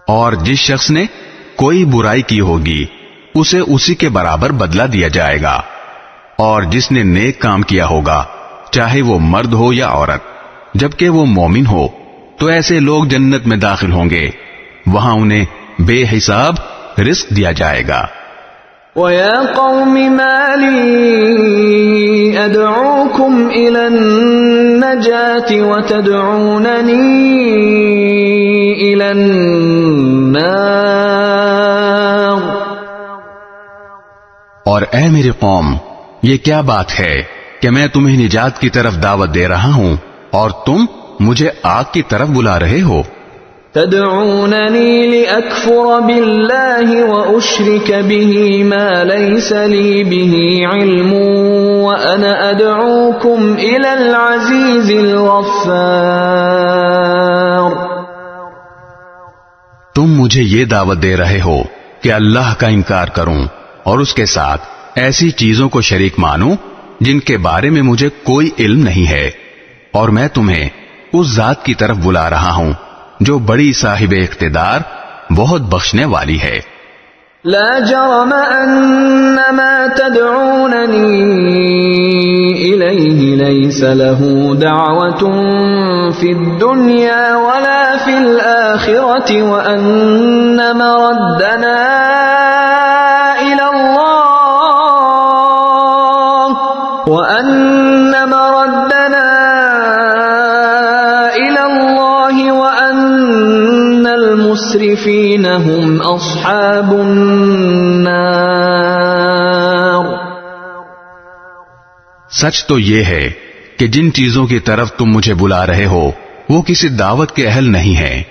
اور جس شخص نے کوئی برائی کی ہوگی اسے اسی کے برابر بدلہ دیا جائے گا، اور جس نے نیک کام کیا ہوگا چاہے وہ مرد ہو یا عورت جبکہ وہ مومن ہو تو ایسے لوگ جنت میں داخل ہوں گے، وہاں انہیں بے حساب رزق دیا جائے گا. وَيَا قَوْمِ مَا لِي أَدْعُوكُمْ إِلَى النَّجَاةِ وَتَدْعُونَنِي إِلَى النَّارِ. اور اے میری قوم، یہ کیا بات ہے کہ میں تمہیں نجات کی طرف دعوت دے رہا ہوں اور تم مجھے آگ کی طرف بلا رہے ہو. تدعونني لأكفر بالله وأشرك به ما ليس لي به علم وأنا أدعوكم إلى العزيز الغفار. تم مجھے یہ دعوت دے رہے ہو کہ اللہ کا انکار کروں اور اس کے ساتھ ایسی چیزوں کو شریک مانوں جن کے بارے میں مجھے کوئی علم نہیں ہے، اور میں تمہیں اس ذات کی طرف بلا رہا ہوں جو بڑی صاحب اقتدار، بہت بخشنے والی ہے. لا جرم ان ما تدعونني اليه ليس له دعوة في الدنيا ولا في الآخرة وان مردنا الى الله المسرفين هم اصحاب النار. سچ تو یہ ہے کہ جن چیزوں کی طرف تم مجھے بلا رہے ہو وہ کسی دعوت کے اہل نہیں ہیں،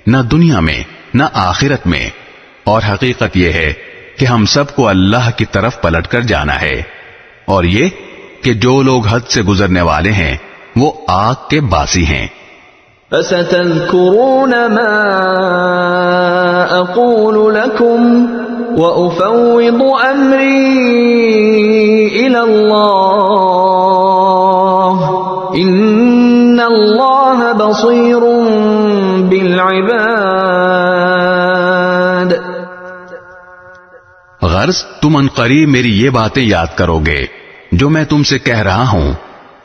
نہ دنیا میں نہ آخرت میں، اور حقیقت یہ ہے کہ ہم سب کو اللہ کی طرف پلٹ کر جانا ہے، اور یہ کہ جو لوگ حد سے گزرنے والے ہیں وہ آگ کے باسی ہیں. فستذكرون ما أقول لكم وأفوض أمري إلى الله إن الله بصير بالعباد. غرض تم عنقریب میری یہ باتیں یاد کرو گے جو میں تم سے کہہ رہا ہوں،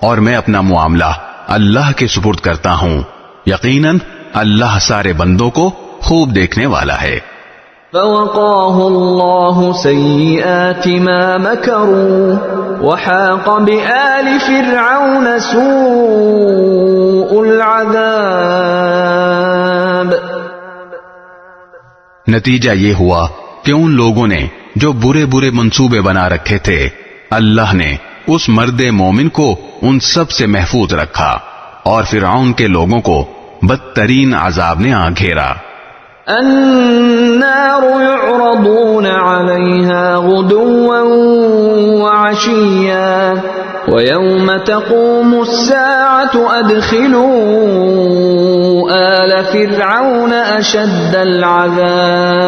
اور میں اپنا معاملہ اللہ کے سپرد کرتا ہوں. یقیناً اللہ سارے بندوں کو خوب دیکھنے والا ہے. فوقاه الله سيئات ما مكروا وحاق بآل فرعون سوء العذاب. نتیجہ یہ ہوا کہ ان لوگوں نے جو برے برے منصوبے بنا رکھے تھے، اللہ نے اس مرد مومن کو ان سب سے محفوظ رکھا، اور فرعون کے لوگوں کو بدترین عذاب نے آ گھیرا. النار يعرضون عليها غدوا وعشيا ويوم تقوم الساعة أدخلوا آل فرعون أشد العذاب.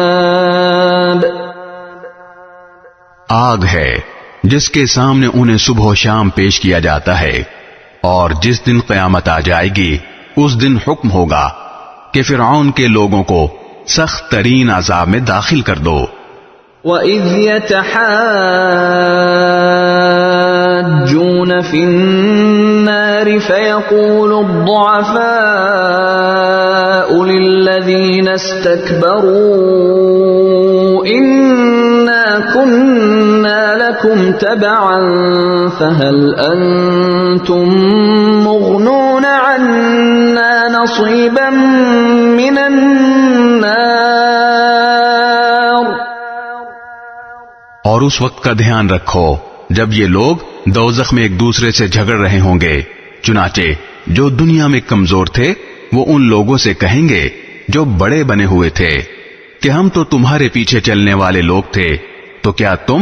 آگ ہے جس کے سامنے انہیں صبح و شام پیش کیا جاتا ہے، اور جس دن قیامت آ جائے گی اس دن حکم ہوگا کہ فرعون کے لوگوں کو سخت ترین عذاب میں داخل کر دو. وَإِذْ يَتَحَاجُّونَ فِي النَّارِ فَيَقُولُ الضُّعَفَاءُ لِلَّذِينَ اسْتَكْبَرُوا إِنَّا كُنَّا لَكُمْ تَبَعًا فَهَلْ أَنْتُمْ مُغْنُونَ عَنَّا نَصِيبًا مِنَ النَّارِ. اور اس وقت کا دھیان رکھو جب یہ لوگ دوزخ میں ایک دوسرے سے جھگڑ رہے ہوں گے. چنانچہ جو دنیا میں کمزور تھے وہ ان لوگوں سے کہیں گے جو بڑے بنے ہوئے تھے کہ ہم تو تمہارے پیچھے چلنے والے لوگ تھے، تو کیا تم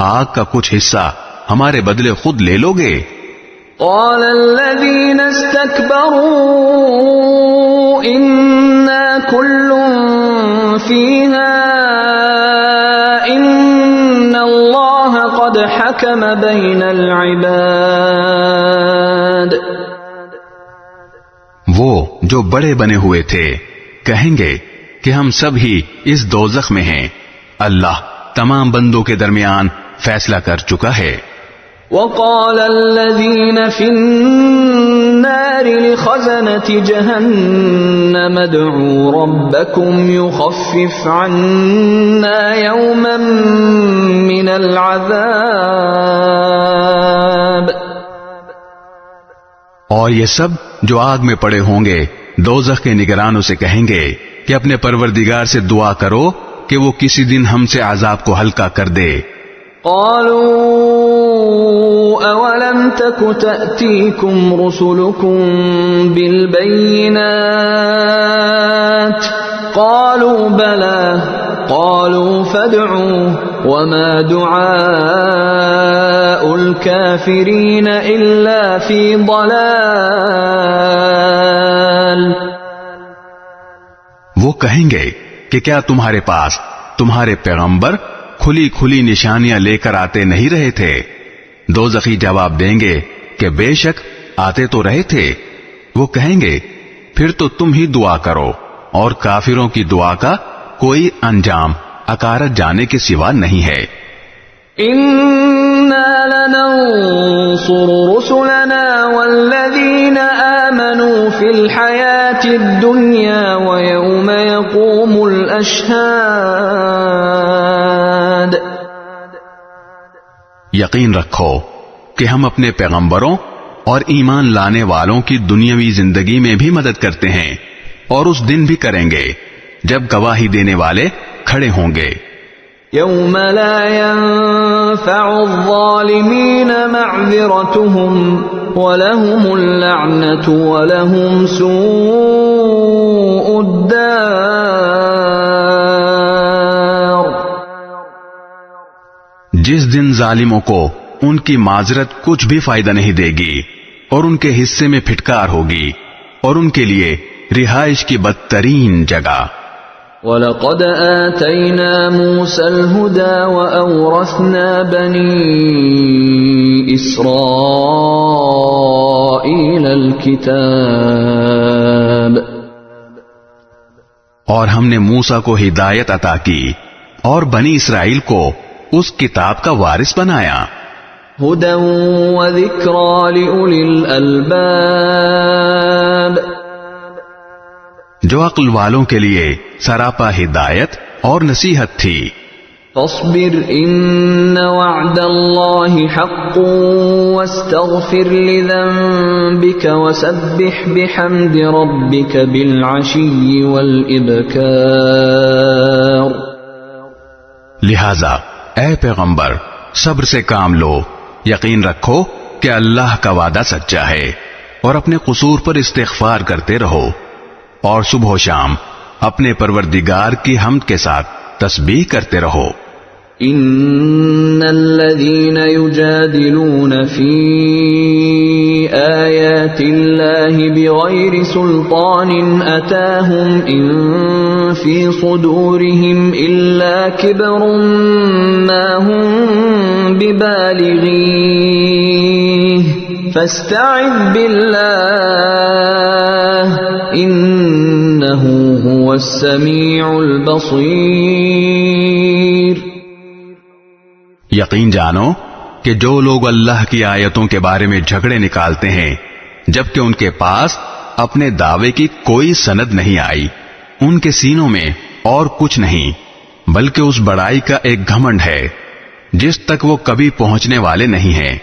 آگ کا کچھ حصہ ہمارے بدلے خود لے لو گے؟ قال الذين استكبروا إنا كل فيها إن الله قد حكم بين العباد. وہ جو بڑے بنے ہوئے تھے کہیں گے کہ ہم سب ہی اس دوزخ میں ہیں، اللہ تمام بندوں کے درمیان فیصلہ کر چکا ہے. وقال الذين في النار لخزنة جهنم ادعوا ربكم يخفف عنا يوما من العذاب. اور یہ سب جو آگ میں پڑے ہوں گے دوزخ کے نگرانوں سے کہیں گے کہ اپنے پروردگار سے دعا کرو کہ وہ کسی دن ہم سے عذاب کو ہلکا کر دے. قالوا اولم تك تأتيكم رسلكم بالبينات قالوا بلى قالوا فادعوا وما دعاء الكافرين إلا في ضلال. وہ کہیں گے کہ کیا تمہارے پاس تمہارے پیغمبر کھلی کھلی نشانیاں لے کر آتے نہیں رہے تھے؟ دوزخی جواب دیں گے کہ بے شک آتے تو رہے تھے. وہ کہیں گے پھر تو تم ہی دعا کرو، اور کافروں کی دعا کا کوئی انجام اکارت جانے کے سوا نہیں ہے. إنا لننصر رسلنا والذين آمنوا في الحياة الدنيا ويوم يقوم الأشهاد. یقین رکھو کہ ہم اپنے پیغمبروں اور ایمان لانے والوں کی دنیاوی زندگی میں بھی مدد کرتے ہیں، اور اس دن بھی کریں گے جب گواہی دینے والے کھڑے ہوں گے. يوم لا ينفع الظالمين معذرتهم ولهم اللعنة ولهم سوء الدار. جس دن ظالموں کو ان کی معذرت کچھ بھی فائدہ نہیں دے گی، اور ان کے حصے میں پھٹکار ہوگی، اور ان کے لیے رہائش کی بدترین جگہ۔ وَلَقَدْ آتَيْنَا مُوسَى الْهُدَى وَأَوْرَثْنَا بَنِي إِسْرَائِيلَ الْكِتَابَ، اور ہم نے موسیٰ کو ہدایت عطا کی اور بنی اسرائیل کو اس کتاب کا وارث بنایا۔ هُدًى وَذِكْرَى لِأُولِي الْأَلْبَابِ، جو عقل والوں کے لیے سراپا ہدایت اور نصیحت تھی۔ فاصبر إن وعد الله حق واستغفر لذنبك وسبح بحمد ربك بالعشي والإبكار۔ لہذا اے پیغمبر صبر سے کام لو، یقین رکھو کہ اللہ کا وعدہ سچا ہے، اور اپنے قصور پر استغفار کرتے رہو، اور صبح و شام اپنے پروردگار کی حمد کے ساتھ تسبیح کرتے رہو۔ ان الذين يجادلون في آيات الله بغير سلطان أتاهم إن في صدورهم إلا كبر ما هم ببالغيه فاستعذ بالله إنه هو السميع البصير۔ یقین جانو کہ جو لوگ اللہ کی آیتوں کے بارے میں جھگڑے نکالتے ہیں جبکہ ان کے پاس اپنے دعوے کی کوئی سند نہیں آئی، ان کے سینوں میں اور کچھ نہیں بلکہ اس بڑائی کا ایک گھمنڈ ہے جس تک وہ کبھی پہنچنے والے نہیں ہیں۔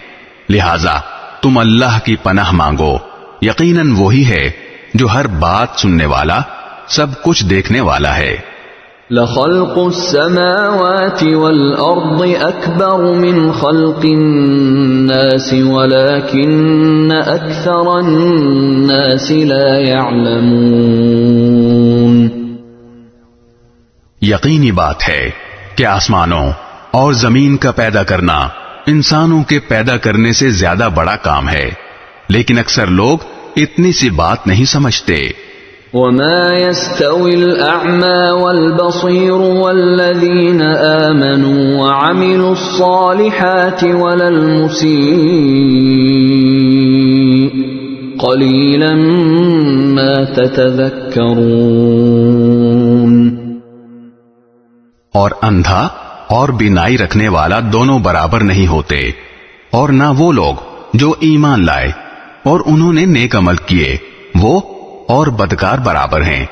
لہذا تم اللہ کی پناہ مانگو، یقیناً وہی ہے جو ہر بات سننے والا، سب کچھ دیکھنے والا ہے۔ لَخَلْقُ السَّمَاوَاتِ وَالْأَرْضِ أَكْبَرُ مِنْ خَلْقِ النَّاسِ وَلَكِنَّ أَكْثَرَ النَّاسِ لَا يَعْلَمُونَ۔ یقینی بات ہے کہ آسمانوں اور زمین کا پیدا کرنا انسانوں کے پیدا کرنے سے زیادہ بڑا کام ہے، لیکن اکثر لوگ اتنی سی بات نہیں سمجھتے۔ وَمَا يَسْتَوِي الْأَعْمَى وَالْبَصِيرُ وَالَّذِينَ آمَنُوا وَعَمِلُوا الصَّالِحَاتِ وَلَا الْمُسِيءُ قَلِيلًا مَا تَتَذَكَّرُونَ۔ اور اندھا اور بینائی رکھنے والا دونوں برابر نہیں ہوتے، اور نہ وہ لوگ جو ایمان لائے اور انہوں نے نیک عمل کیے، وہ اور بدکار برابر ہیں،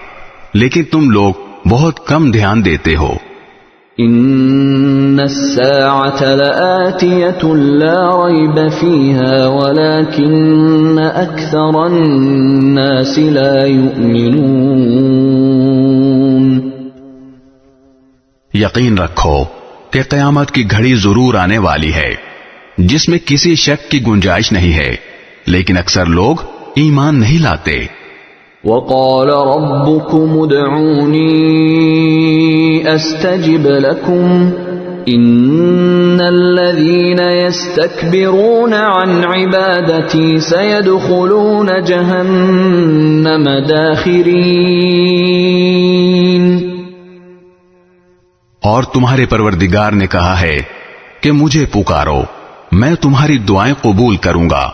لیکن تم لوگ بہت کم دھیان دیتے ہو۔ ان الساعة لآتية لا ريب فيها ولكن اكثر الناس لا يؤمنون۔ یقین رکھو کہ قیامت کی گھڑی ضرور آنے والی ہے جس میں کسی شک کی گنجائش نہیں ہے، لیکن اکثر لوگ ایمان نہیں لاتے۔ وَقَالَ رَبُّكُمُ ادْعُونِي أَسْتَجِبْ لَكُمْ إِنَّ الَّذِينَ يَسْتَكْبِرُونَ عَنْ عِبَادَتِي سَيَدْخُلُونَ جَهَنَّمَ دَاخِرِينَ۔ اور تمہارے پروردگار نے کہا ہے کہ مجھے پکارو، میں تمہاری دعائیں قبول کروں گا۔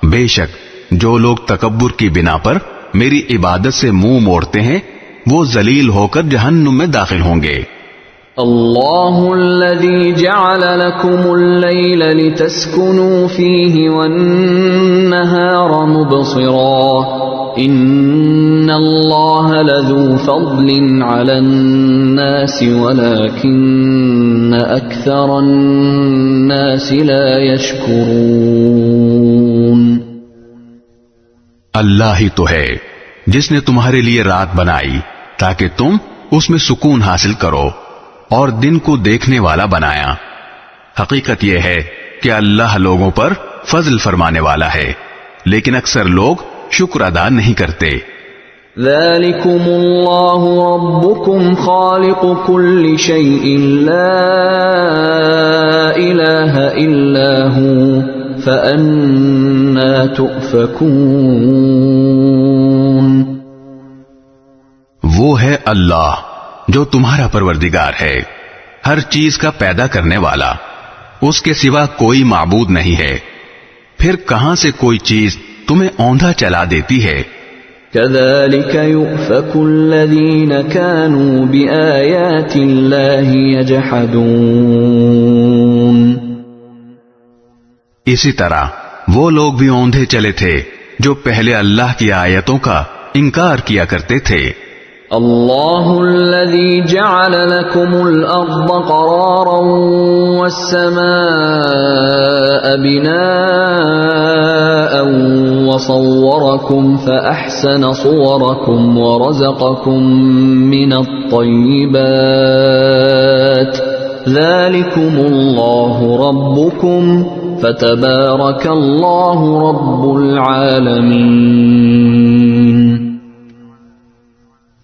بے شک جو لوگ تکبر کی بنا پر میری عبادت سے منہ موڑتے ہیں وہ ذلیل ہو کر جہنم میں داخل ہوں گے۔ اللہ الذی جعل لکم اللیل لتسکنوا فیہ والنہار مبصرا ان اللہ لذو فضل علی الناس ولکن اکثر الناس لا یشکرون۔ اللہ ہی تو ہے جس نے تمہارے لیے رات بنائی تاکہ تم اس میں سکون حاصل کرو، اور دن کو دیکھنے والا بنایا۔ حقیقت یہ ہے کہ اللہ لوگوں پر فضل فرمانے والا ہے، لیکن اکثر لوگ شکر ادا نہیں کرتے۔ ذالکم اللہ ربکم خالق کل شیء لا الہ الا ہوا فأنا تؤفکون۔ اللہ جو تمہارا پروردگار ہے، ہر چیز کا پیدا کرنے والا، اس کے سوا کوئی معبود نہیں ہے، پھر کہاں سے کوئی چیز تمہیں اوندھا چلا دیتی ہے؟ كذلك يؤفك الذين كانوا بآيات الله يجحدون. اسی طرح وہ لوگ بھی اوندھے چلے تھے جو پہلے اللہ کی آیتوں کا انکار کیا کرتے تھے. اللہ الذي جعل لكم الأرض قرارا والسماء بناء وصوركم فأحسن صوركم ورزقكم من الطيبات ذلكم الله ربكم فتبارك الله رب العالمين.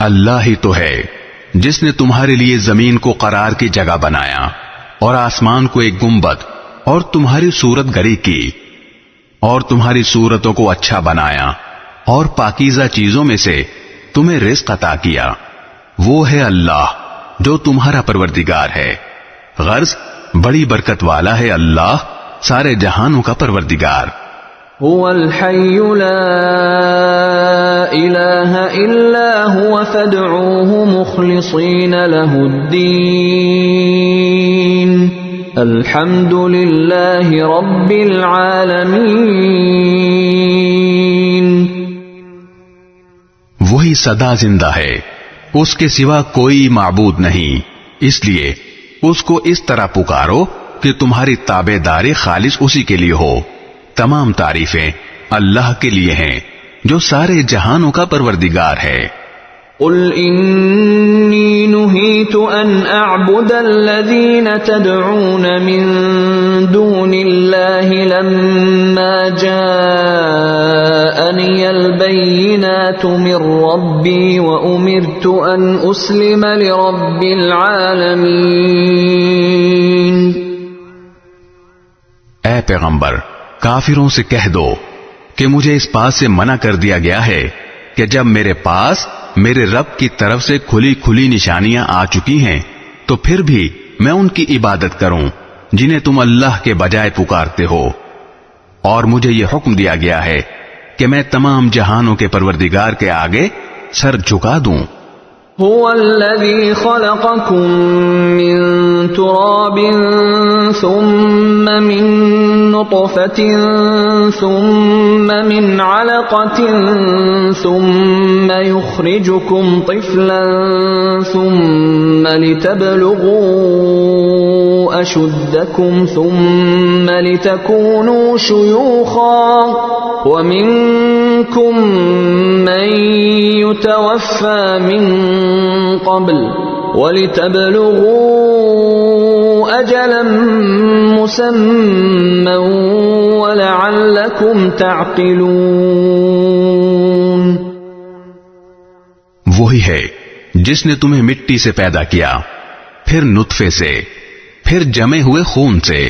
اللہ ہی تو ہے جس نے تمہارے لیے زمین کو قرار کی جگہ بنایا اور آسمان کو ایک گنبد اور تمہاری صورت گری کی اور تمہاری صورتوں کو اچھا بنایا اور پاکیزہ چیزوں میں سے تمہیں رزق عطا کیا. وہ ہے اللہ جو تمہارا پروردگار ہے، غرض بڑی برکت والا ہے اللہ سارے جہانوں کا پروردگار. هو الحي لا إله إلا هو فادعوه مخلصين له الدين الحمد لله رب العالمين. وہی سدا زندہ ہے، اس کے سوا کوئی معبود نہیں، اس لیے اس کو اس طرح پکارو کہ تمہاری تابع داری خالص اسی کے لیے ہو. تمام تعریفیں اللہ کے لیے ہیں جو سارے جہانوں کا پروردگار ہے. قل انی نہیت ان اعبد الذین تدعون من دون اللہ لما جاءنی البینات من ربی وامرت ان اسلم لرب العالمین. اے پیغمبر، کافروں سے کہہ دو کہ مجھے اس بات سے منع کر دیا گیا ہے کہ جب میرے پاس میرے رب کی طرف سے کھلی کھلی نشانیاں آ چکی ہیں تو پھر بھی میں ان کی عبادت کروں جنہیں تم اللہ کے بجائے پکارتے ہو، اور مجھے یہ حکم دیا گیا ہے کہ میں تمام جہانوں کے پروردگار کے آگے سر جھکا دوں. هو الذي خلقكم من تراب ثم من نطفة ثم من علقة ثم يخرجكم طفلا ثم لتبلغوا أشدكم ثم لتكونوا شيوخا ومنكم من يتوفى من قبل وَلِتَبْلُغُوا أَجَلًا مُّسَمًّى وَلَعَلَّكُمْ تَعْقِلُونَ. وہی ہے جس نے تمہیں مٹی سے پیدا کیا، پھر نطفے سے، پھر جمے ہوئے خون سے،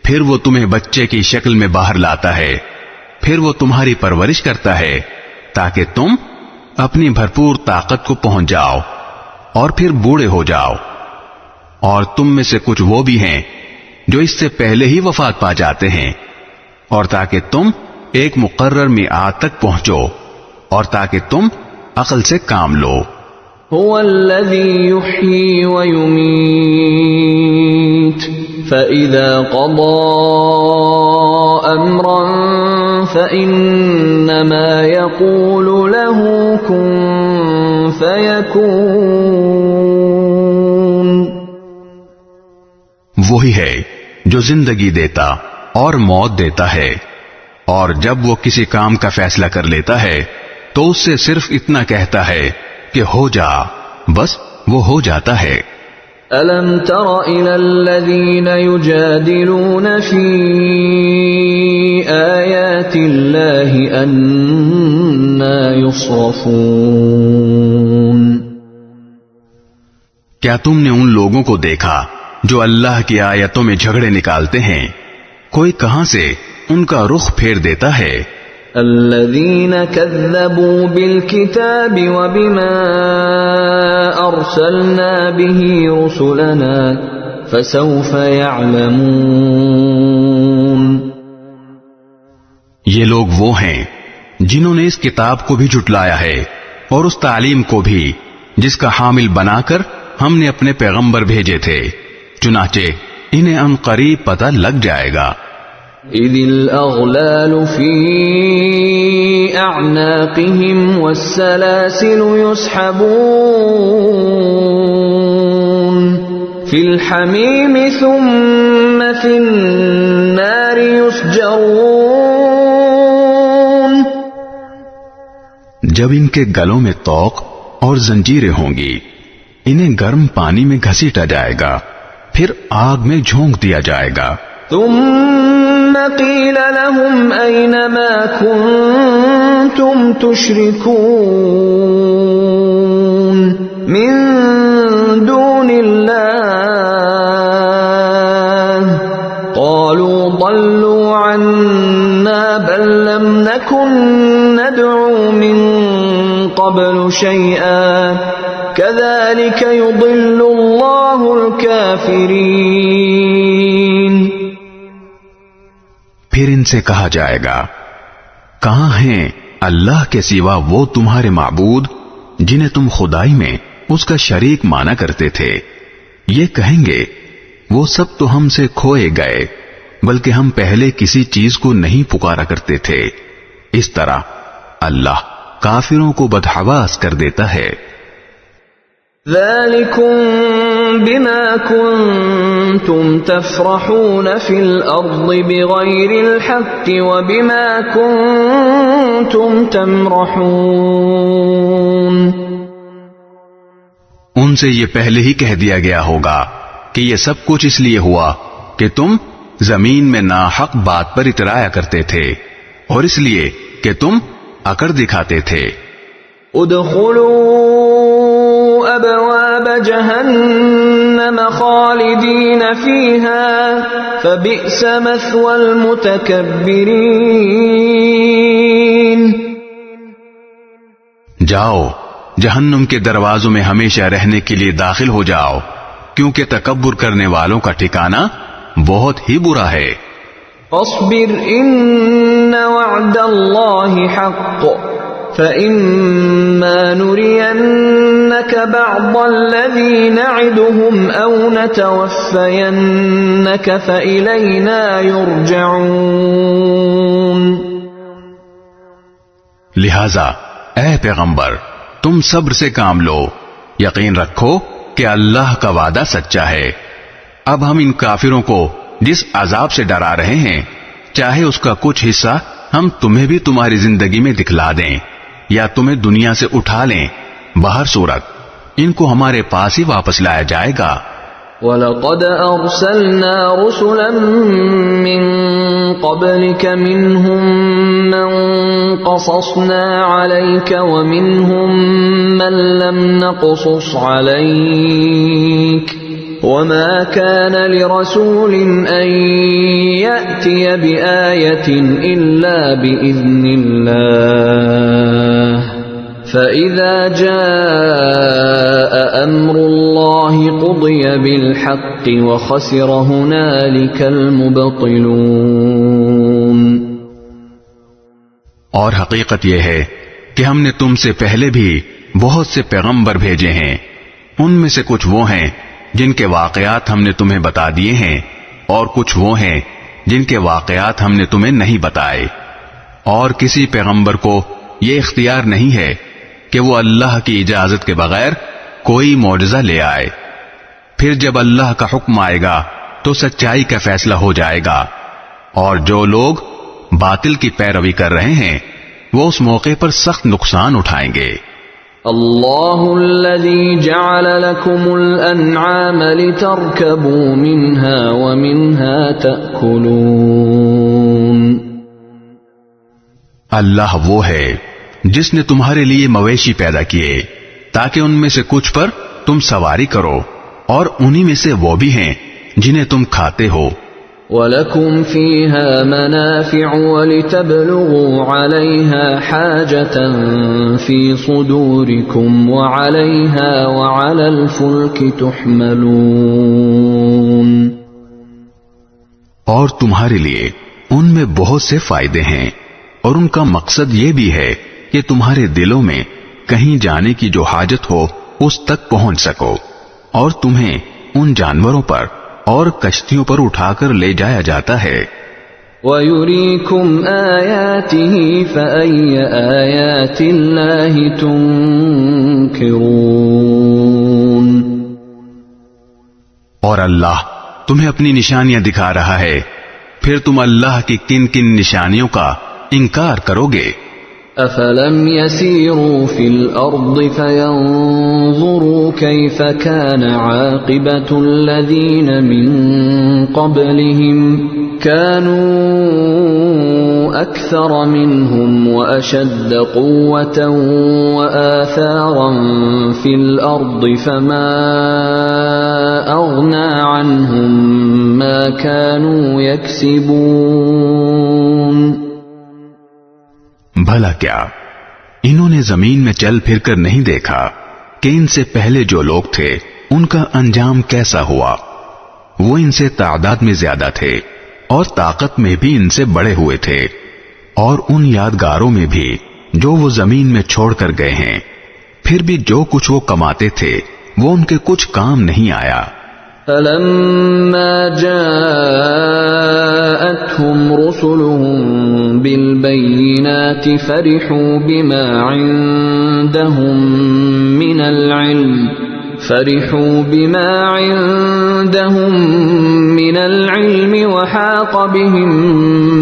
پھر وہ تمہیں بچے کی شکل میں باہر لاتا ہے، پھر وہ تمہاری پرورش کرتا ہے تاکہ تم اپنی بھرپور طاقت کو پہنچ جاؤ اور پھر بوڑھے ہو جاؤ، اور تم میں سے کچھ وہ بھی ہیں جو اس سے پہلے ہی وفات پا جاتے ہیں، اور تاکہ تم ایک مقرر میعاد تک پہنچو اور تاکہ تم عقل سے کام لو. هو الذي يحيي ويميت فإذا قضى أمرا فإنما يقول له كن فيكون. وہی ہے جو زندگی دیتا اور موت دیتا ہے، اور جب وہ کسی کام کا فیصلہ کر لیتا ہے تو اس سے صرف اتنا کہتا ہے کہ ہو جا، بس وہ ہو جاتا ہے. أَلَمْ تَرَ إِلَى الَّذِينَ يُجَادِلُونَ فِي آيَاتِ اللَّهِ أَنَّى يُصْرَفُونَ. کیا تم نے ان لوگوں کو دیکھا جو اللہ کی آیتوں میں جھگڑے نکالتے ہیں؟ کوئی کہاں سے ان کا رخ پھیر دیتا ہے. الذين كذبوا بالكتاب وبما أرسلنا به رسلنا فسوف يعلمون. یہ لوگ وہ ہیں جنہوں نے اس کتاب کو بھی جھٹلایا ہے اور اس تعلیم کو بھی جس کا حامل بنا کر ہم نے اپنے پیغمبر بھیجے تھے، چنانچہ انہیں ان قریب پتہ لگ جائے گا. اذ الاغلال في اعناقهم والسلاسل يسحبون في الحميم ثم في النار يسجرون. جب ان کے گلوں میں طوق اور زنجیریں ہوں گی، انہیں گرم پانی میں گھسیٹا جائے گا، پھر آگ میں جھونک دیا جائے گا. ثم قيل لهم أين ما كنتم تشركون من دون الله قالوا ضلوا عنا بل لم نكن ندعو من قبل شيئا كذلك يضل الله الكافرين. پھر ان سے کہا جائے گا، کہاں ہیں اللہ کے سوا وہ تمہارے معبود جنہیں تم خدائی میں اس کا شریک مانا کرتے تھے؟ یہ کہیں گے، وہ سب تو ہم سے کھوئے گئے، بلکہ ہم پہلے کسی چیز کو نہیں پکارا کرتے تھے. اس طرح اللہ کافروں کو بدحواس کر دیتا ہے. ذَلِكُمْ بِمَا كُنْتُمْ تَفْرَحُونَ فِي الْأَرْضِ بِغَيْرِ الْحَقِّ وَبِمَا كُنْتُمْ تَمْرَحُونَ. ان سے یہ پہلے ہی کہہ دیا گیا ہوگا کہ یہ سب کچھ اس لیے ہوا کہ تم زمین میں ناحق بات پر اترایا کرتے تھے، اور اس لیے کہ تم اکڑ دکھاتے تھے. ادخلوا ابواب جہنم خالدین فیہا فبئس مثوى المتکبرین. جاؤ، جہنم کے دروازوں میں ہمیشہ رہنے کے لیے داخل ہو جاؤ، کیونکہ تکبر کرنے والوں کا ٹھکانہ بہت ہی برا ہے. فاصبر ان وعد اللہ حق فإما نرينك بعض الذي نعدهم أو نتوفينك فإلينا يرجعون. لہذا اے پیغمبر، تم صبر سے کام لو، یقین رکھو کہ اللہ کا وعدہ سچا ہے. اب ہم ان کافروں کو جس عذاب سے ڈرا رہے ہیں، چاہے اس کا کچھ حصہ ہم تمہیں بھی تمہاری زندگی میں دکھلا دیں یا تمہیں دنیا سے اٹھا لیں، بہر صورت ان کو ہمارے پاس ہی واپس لایا جائے گا. وَلَقَدْ أَرْسَلْنَا رُسُلًا مِّن قَبْلِكَ مِنْهُمْ مَنْ قَصَصْنَا عَلَيْكَ وَمِنْهُمْ مَنْ لَمْ نَقْصُصْ عَلَيْكَ وَمَا كَانَ لِرَسُولٍ أَن يَأْتِيَ بِآيَةٍ إِلَّا بِإِذْنِ اللَّهِ فَإِذَا جَاءَ أَمْرُ اللَّهِ قُضِيَ بِالْحَقِّ وَخَسِرَ هُنَالِكَ الْمُبْطِلُونَ. اور حقیقت یہ ہے کہ ہم نے تم سے پہلے بھی بہت سے پیغمبر بھیجے ہیں، ان میں سے کچھ وہ ہیں جن کے واقعات ہم نے تمہیں بتا دیے ہیں، اور کچھ وہ ہیں جن کے واقعات ہم نے تمہیں نہیں بتائے. اور کسی پیغمبر کو یہ اختیار نہیں ہے کہ وہ اللہ کی اجازت کے بغیر کوئی معجزہ لے آئے. پھر جب اللہ کا حکم آئے گا تو سچائی کا فیصلہ ہو جائے گا، اور جو لوگ باطل کی پیروی کر رہے ہیں وہ اس موقع پر سخت نقصان اٹھائیں گے. اللہ الذی جعل لکم الانعام لترکبوا منها ومنها تأکلون. اللہ وہ ہے جس نے تمہارے لیے مویشی پیدا کیے تاکہ ان میں سے کچھ پر تم سواری کرو، اور انہی میں سے وہ بھی ہیں جنہیں تم کھاتے ہو. وَلَكُمْ فِيهَا مَنَافِعُ وَلِتَبْلُغُوا عَلَيْهَا حَاجَةً فِي صُدُورِكُمْ وَعَلَيْهَا وَعَلَى الْفُلْكِ تُحْمَلُونَ اور تمہارے لیے ان میں بہت سے فائدے ہیں، اور ان کا مقصد یہ بھی ہے کہ تمہارے دلوں میں کہیں جانے کی جو حاجت ہو اس تک پہنچ سکو، اور تمہیں ان جانوروں پر اور کشتیوں پر اٹھا کر لے جایا جاتا ہے۔ وَيُرِيكُمْ آيَاتِهِ فَأَيَّ آيَاتِ اللَّهِ تُنكِرُونَ اور اللہ تمہیں اپنی نشانیاں دکھا رہا ہے، پھر تم اللہ کی کن کن نشانیوں کا انکار کرو گے؟ أَفَلَمْ يَسِيرُوا فِي الْأَرْضِ فَيَنظُرُوا كَيْفَ كَانَ عَاقِبَةُ الَّذِينَ مِنْ قَبْلِهِمْ كَانُوا أَكْثَرَ مِنْهُمْ وَأَشَدَّ قُوَّةً وَآثَارًا فِي الْأَرْضِ فَمَا أَغْنَى عَنْهُمْ مَا كَانُوا يَكْسِبُونَ بھلا کیا انہوں نے زمین میں چل پھر کر نہیں دیکھا کہ ان سے پہلے جو لوگ تھے ان کا انجام کیسا ہوا؟ وہ ان سے تعداد میں زیادہ تھے اور طاقت میں بھی ان سے بڑے ہوئے تھے، اور ان یادگاروں میں بھی جو وہ زمین میں چھوڑ کر گئے ہیں، پھر بھی جو کچھ وہ کماتے تھے وہ ان کے کچھ کام نہیں آیا۔ فَلَمَّا جَاءَتْهُمْ رُسُلُهُم بِالْبَيِّنَاتِ فَرِحُوا بِمَا عِندَهُم مِّنَ الْعِلْمِ وَحَاقَ بِهِم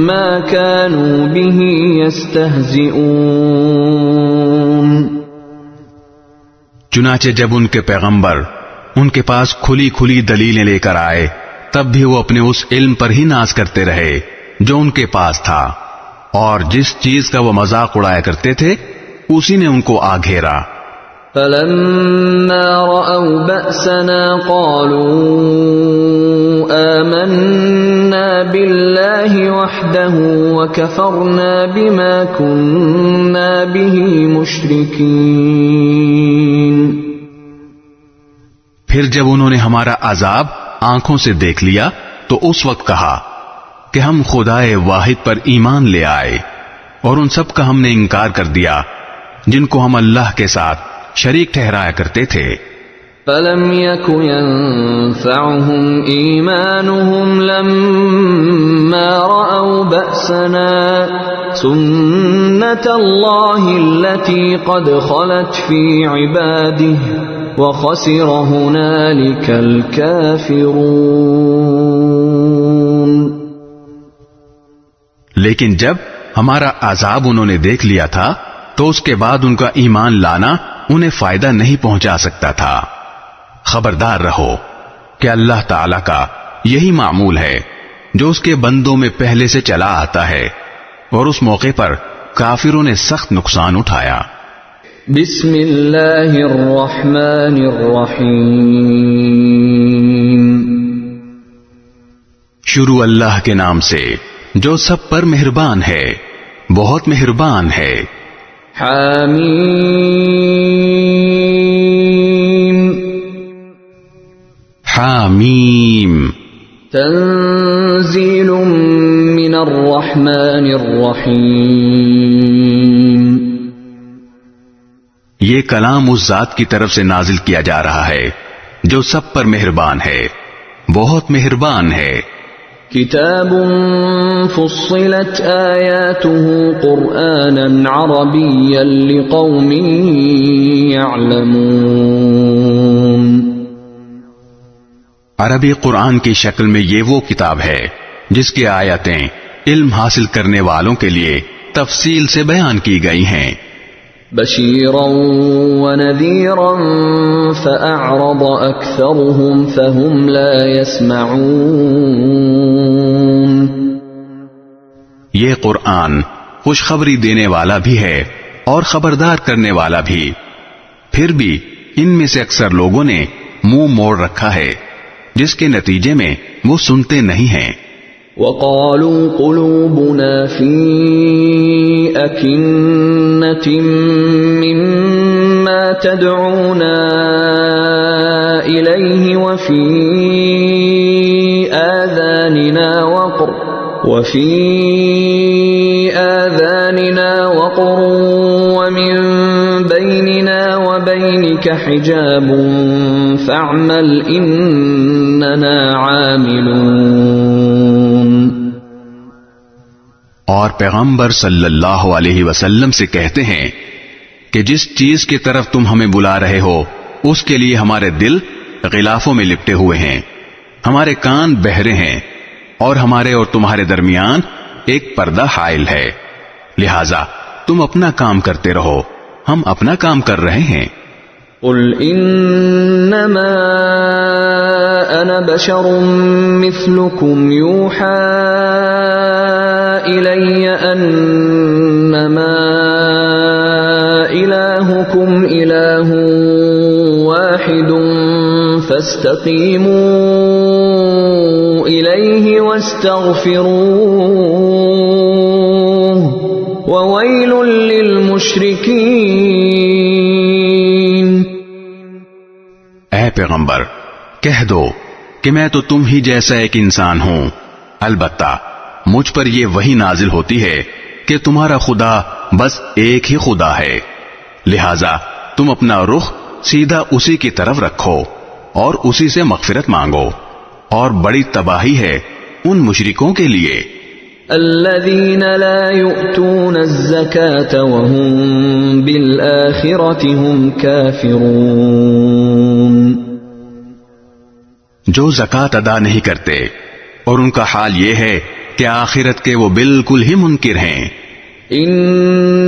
مَّا كَانُوا بِهِ يَسْتَهْزِئُونَ چنانچہ جب ان کے پیغمبر ان کے پاس کھلی کھلی دلیلیں لے کر آئے، تب بھی وہ اپنے اس علم پر ہی ناز کرتے رہے جو ان کے پاس تھا، اور جس چیز کا وہ مذاق اڑایا کرتے تھے اسی نے ان کو آ گھیرا۔ فَلَمَّا رَأَوْا بَأْسَنَا قَالُوا آمَنَّا بِاللَّهِ وَحْدَهُ وَكَفَرْنَا بِمَا كُنَّا بِهِ مُشْرِكِينَ پھر جب انہوں نے ہمارا عذاب آنکھوں سے دیکھ لیا تو اس وقت کہا کہ ہم خدائے واحد پر ایمان لے آئے، اور ان سب کا ہم نے انکار کر دیا جن کو ہم اللہ کے ساتھ شریک ٹھہرایا کرتے تھے۔ فَلَمْ يَكُ يَنفَعُهُمْ إِيمَانُهُمْ لَمَّا رَأَوْا بَأْسَنَا سُنَّةَ اللَّهِ الَّتِي قَدْ خَلَتْ فِي عِبَادِهِ وَخَسِرَ هُنَالِكَ الْكَافِرُونَ لیکن جب ہمارا عذاب انہوں نے دیکھ لیا تھا تو اس کے بعد ان کا ایمان لانا انہیں فائدہ نہیں پہنچا سکتا تھا۔ خبردار رہو کہ اللہ تعالی کا یہی معمول ہے جو اس کے بندوں میں پہلے سے چلا آتا ہے، اور اس موقع پر کافروں نے سخت نقصان اٹھایا۔ بسم اللہ الرحمن الرحیم، شروع اللہ کے نام سے جو سب پر مہربان ہے، بہت مہربان ہے۔ حامیم حامیم تنزیل من الرحمن الرحیم، یہ کلام اس ذات کی طرف سے نازل کیا جا رہا ہے جو سب پر مہربان ہے، بہت مہربان ہے۔ کتاب فصلت آیاته قرآنا عربیا لقوم یعلمون، عربی قرآن کی شکل میں یہ وہ کتاب ہے جس کی آیتیں علم حاصل کرنے والوں کے لیے تفصیل سے بیان کی گئی ہیں۔ بشیرا ونذیرا فأعرض اکثرهم فهم لا يسمعون، یہ قرآن خوشخبری دینے والا بھی ہے اور خبردار کرنے والا بھی، پھر بھی ان میں سے اکثر لوگوں نے منہ موڑ رکھا ہے، جس کے نتیجے میں وہ سنتے نہیں ہیں۔ وقالوا قلوبنا في أكنة مما تدعونا إليه وفي آذاننا وقر ومن بيننا وبينك حجاب فاعمل إننا عاملون. اور پیغمبر صلی اللہ علیہ وسلم سے کہتے ہیں کہ جس چیز کی طرف تم ہمیں بلا رہے ہو اس کے لیے ہمارے دل غلافوں میں لپٹے ہوئے ہیں، ہمارے کان بہرے ہیں، اور ہمارے اور تمہارے درمیان ایک پردہ حائل ہے، لہذا تم اپنا کام کرتے رہو، ہم اپنا کام کر رہے ہیں. قل انما انا بشر مثلكم يوحى الي انما الهكم اله واحد فاستقيموا الیہ واستغفروہ وویل للمشرکین. اے پیغمبر کہہ دو کہ میں تو تم ہی جیسا ایک انسان ہوں، البتہ مجھ پر یہ وحی نازل ہوتی ہے کہ تمہارا خدا بس ایک ہی خدا ہے، لہذا تم اپنا رخ سیدھا اسی کی طرف رکھو اور اسی سے مغفرت مانگو، اور بڑی تباہی ہے ان مشرکوں کے لیے. الذین لا یؤتون الزکاة وهم بالآخرة هم کافرون. جو زکوٰۃ ادا نہیں کرتے اور ان کا حال یہ ہے کہ آخرت کے وہ بالکل ہی منکر ہیں. ان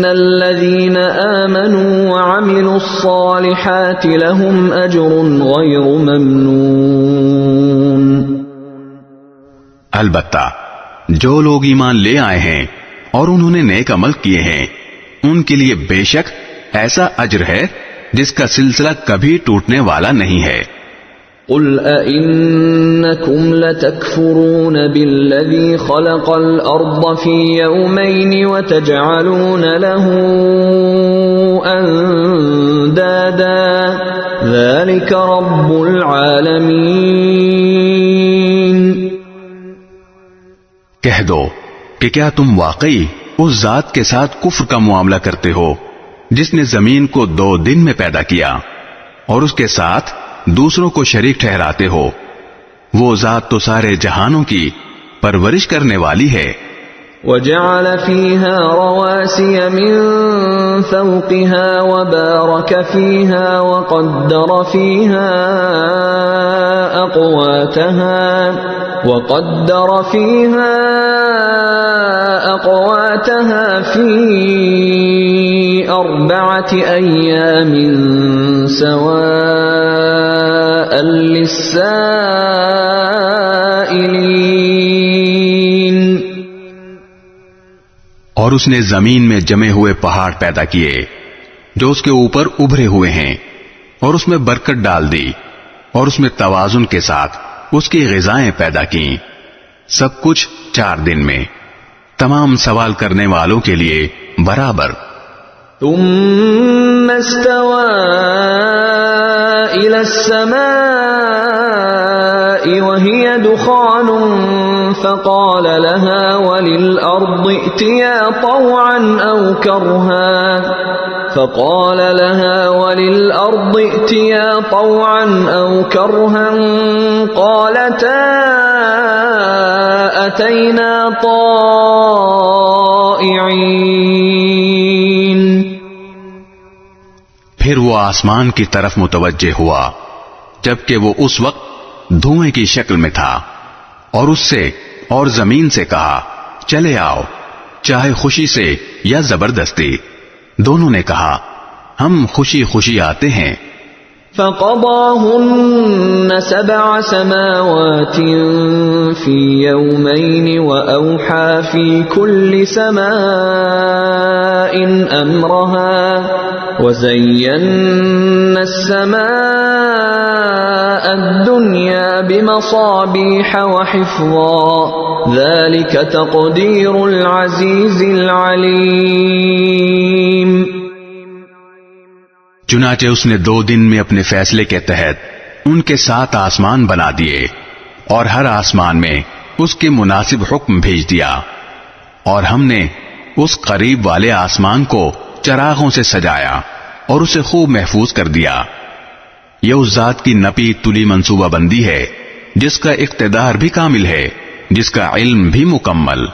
الذین آمنوا وعملوا الصالحات لهم اجر غیر ممنون. البتہ جو لوگ ایمان لے آئے ہیں اور انہوں نے نیک عمل کیے ہیں ان کے لیے بے شک ایسا اجر ہے جس کا سلسلہ کبھی ٹوٹنے والا نہیں ہے. قل أئنكم لتكفرون بالذي خلق الأرض في يومين وتجعلون له أندادا ذلك رب العالمين. کہہ دو کہ کیا تم واقعی اس ذات کے ساتھ کفر کا معاملہ کرتے ہو جس نے زمین کو 2 دن میں پیدا کیا اور اس کے ساتھ دوسروں کو شریک ٹھہراتے ہو؟ وہ ذات تو سارے جہانوں کی پرورش کرنے والی ہے. وجعل فيها رواسي من فوقها وبارك فيها وقدر فيها أقواتها في 4 أيام سواء للسائلين. اور اس نے زمین میں جمے ہوئے پہاڑ پیدا کیے جو اس کے اوپر ابھرے ہوئے ہیں، اور اس میں برکت ڈال دی، اور اس میں توازن کے ساتھ اس کی غذائیں پیدا کیں، سب کچھ 4 دن میں، تمام سوال کرنے والوں کے لیے برابر. ثم استوى إلى السماء وهي دخان فقال لها وللأرض ائتيا طوعا أو كرها قالتا أتينا طائعين. پھر وہ آسمان کی طرف متوجہ ہوا جبکہ وہ اس وقت دھوئیں کی شکل میں تھا، اور اس سے اور زمین سے کہا چلے آؤ، چاہے خوشی سے یا زبردستی. دونوں نے کہا ہم خوشی خوشی آتے ہیں. فقضاهن 7 سماوات في يومين وأوحى في كل سماء أمرها وزينا السماء الدنيا بمصابيح وحفظا ذلك تقدیر العزیز العلیم۔ چنانچہ اس نے 2 دن میں اپنے فیصلے کے تحت ان کے 7 آسمان بنا دیے اور ہر آسمان میں اس کے مناسب حکم بھیج دیا، اور ہم نے اس قریب والے آسمان کو چراغوں سے سجایا اور اسے خوب محفوظ کر دیا۔ یہ اس ذات کی نپی تلی منصوبہ بندی ہے جس کا اقتدار بھی کامل ہے، جس کا علم بھی مکمل۔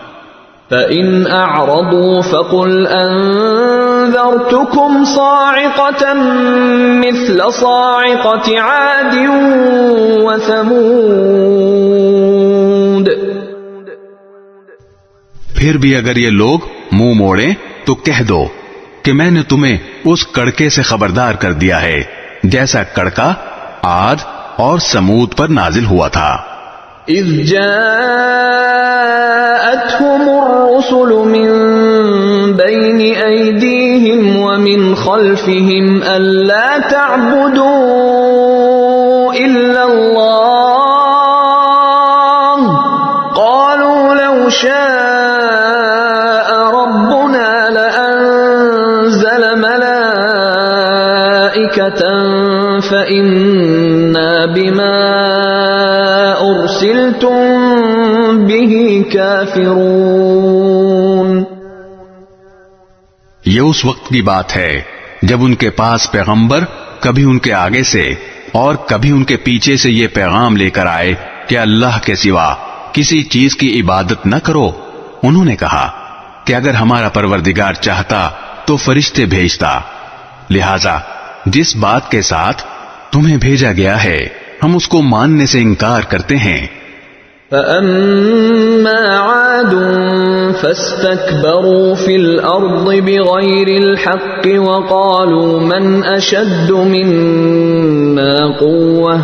فَإِنْ أَعْرَضُوا فَقُلْ أَنذَرْتُكُمْ صَاعِقَةً مِثْلَ صَاعِقَةِ عَادٍ وَثَمُودَ۔ پھر بھی اگر یہ لوگ منہ موڑیں تو کہہ دو کہ میں نے تمہیں اس کڑکے سے خبردار کر دیا ہے جیسا کڑکا عاد اور سمود پر نازل ہوا تھا۔ اذ جاءتهم الرسل من بين ايديهم ومن خلفهم الا تعبدوا الا الله قالوا لو شاء ربنا لانزل ملائكة فإنا بما أرسلتم به كافرون۔ یہ اس وقت کی بات ہے جب ان کے پاس پیغمبر کبھی ان کے آگے سے اور کبھی ان کے پیچھے سے یہ پیغام لے کر آئے کہ اللہ کے سوا کسی چیز کی عبادت نہ کرو۔ انہوں نے کہا کہ اگر ہمارا پروردگار چاہتا تو فرشتے بھیجتا، لہذا جس بات کے ساتھ تمہیں بھیجا گیا ہے ہم اس کو ماننے سے انکار کرتے ہیں۔ فَأَمَّا عَادٌ فَاسْتَكْبَرُوا فِي الْأَرْضِ بِغَيْرِ الْحَقِّ وَقَالُوا مَنْ أَشَدُّ مِنَّا قُوَّةً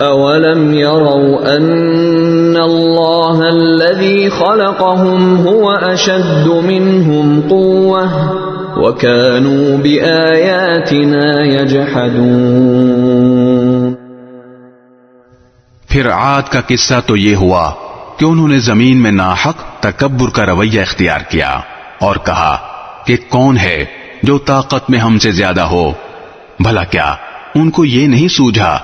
أَوَلَمْ يَرَوْا أَنَّ اللَّهَ الَّذِي خَلَقَهُمْ هُوَ أَشَدُّ مِنْهُمْ قُوَّةً وَكَانُوا بِآيَاتِنَا يَجْحَدُونَ۔ پھر عاد کا قصہ تو یہ ہوا کہ انہوں نے زمین میں ناحق تکبر کا رویہ اختیار کیا اور کہا کہ کون ہے جو طاقت میں ہم سے زیادہ ہو۔ بھلا کیا ان کو یہ نہیں سوجھا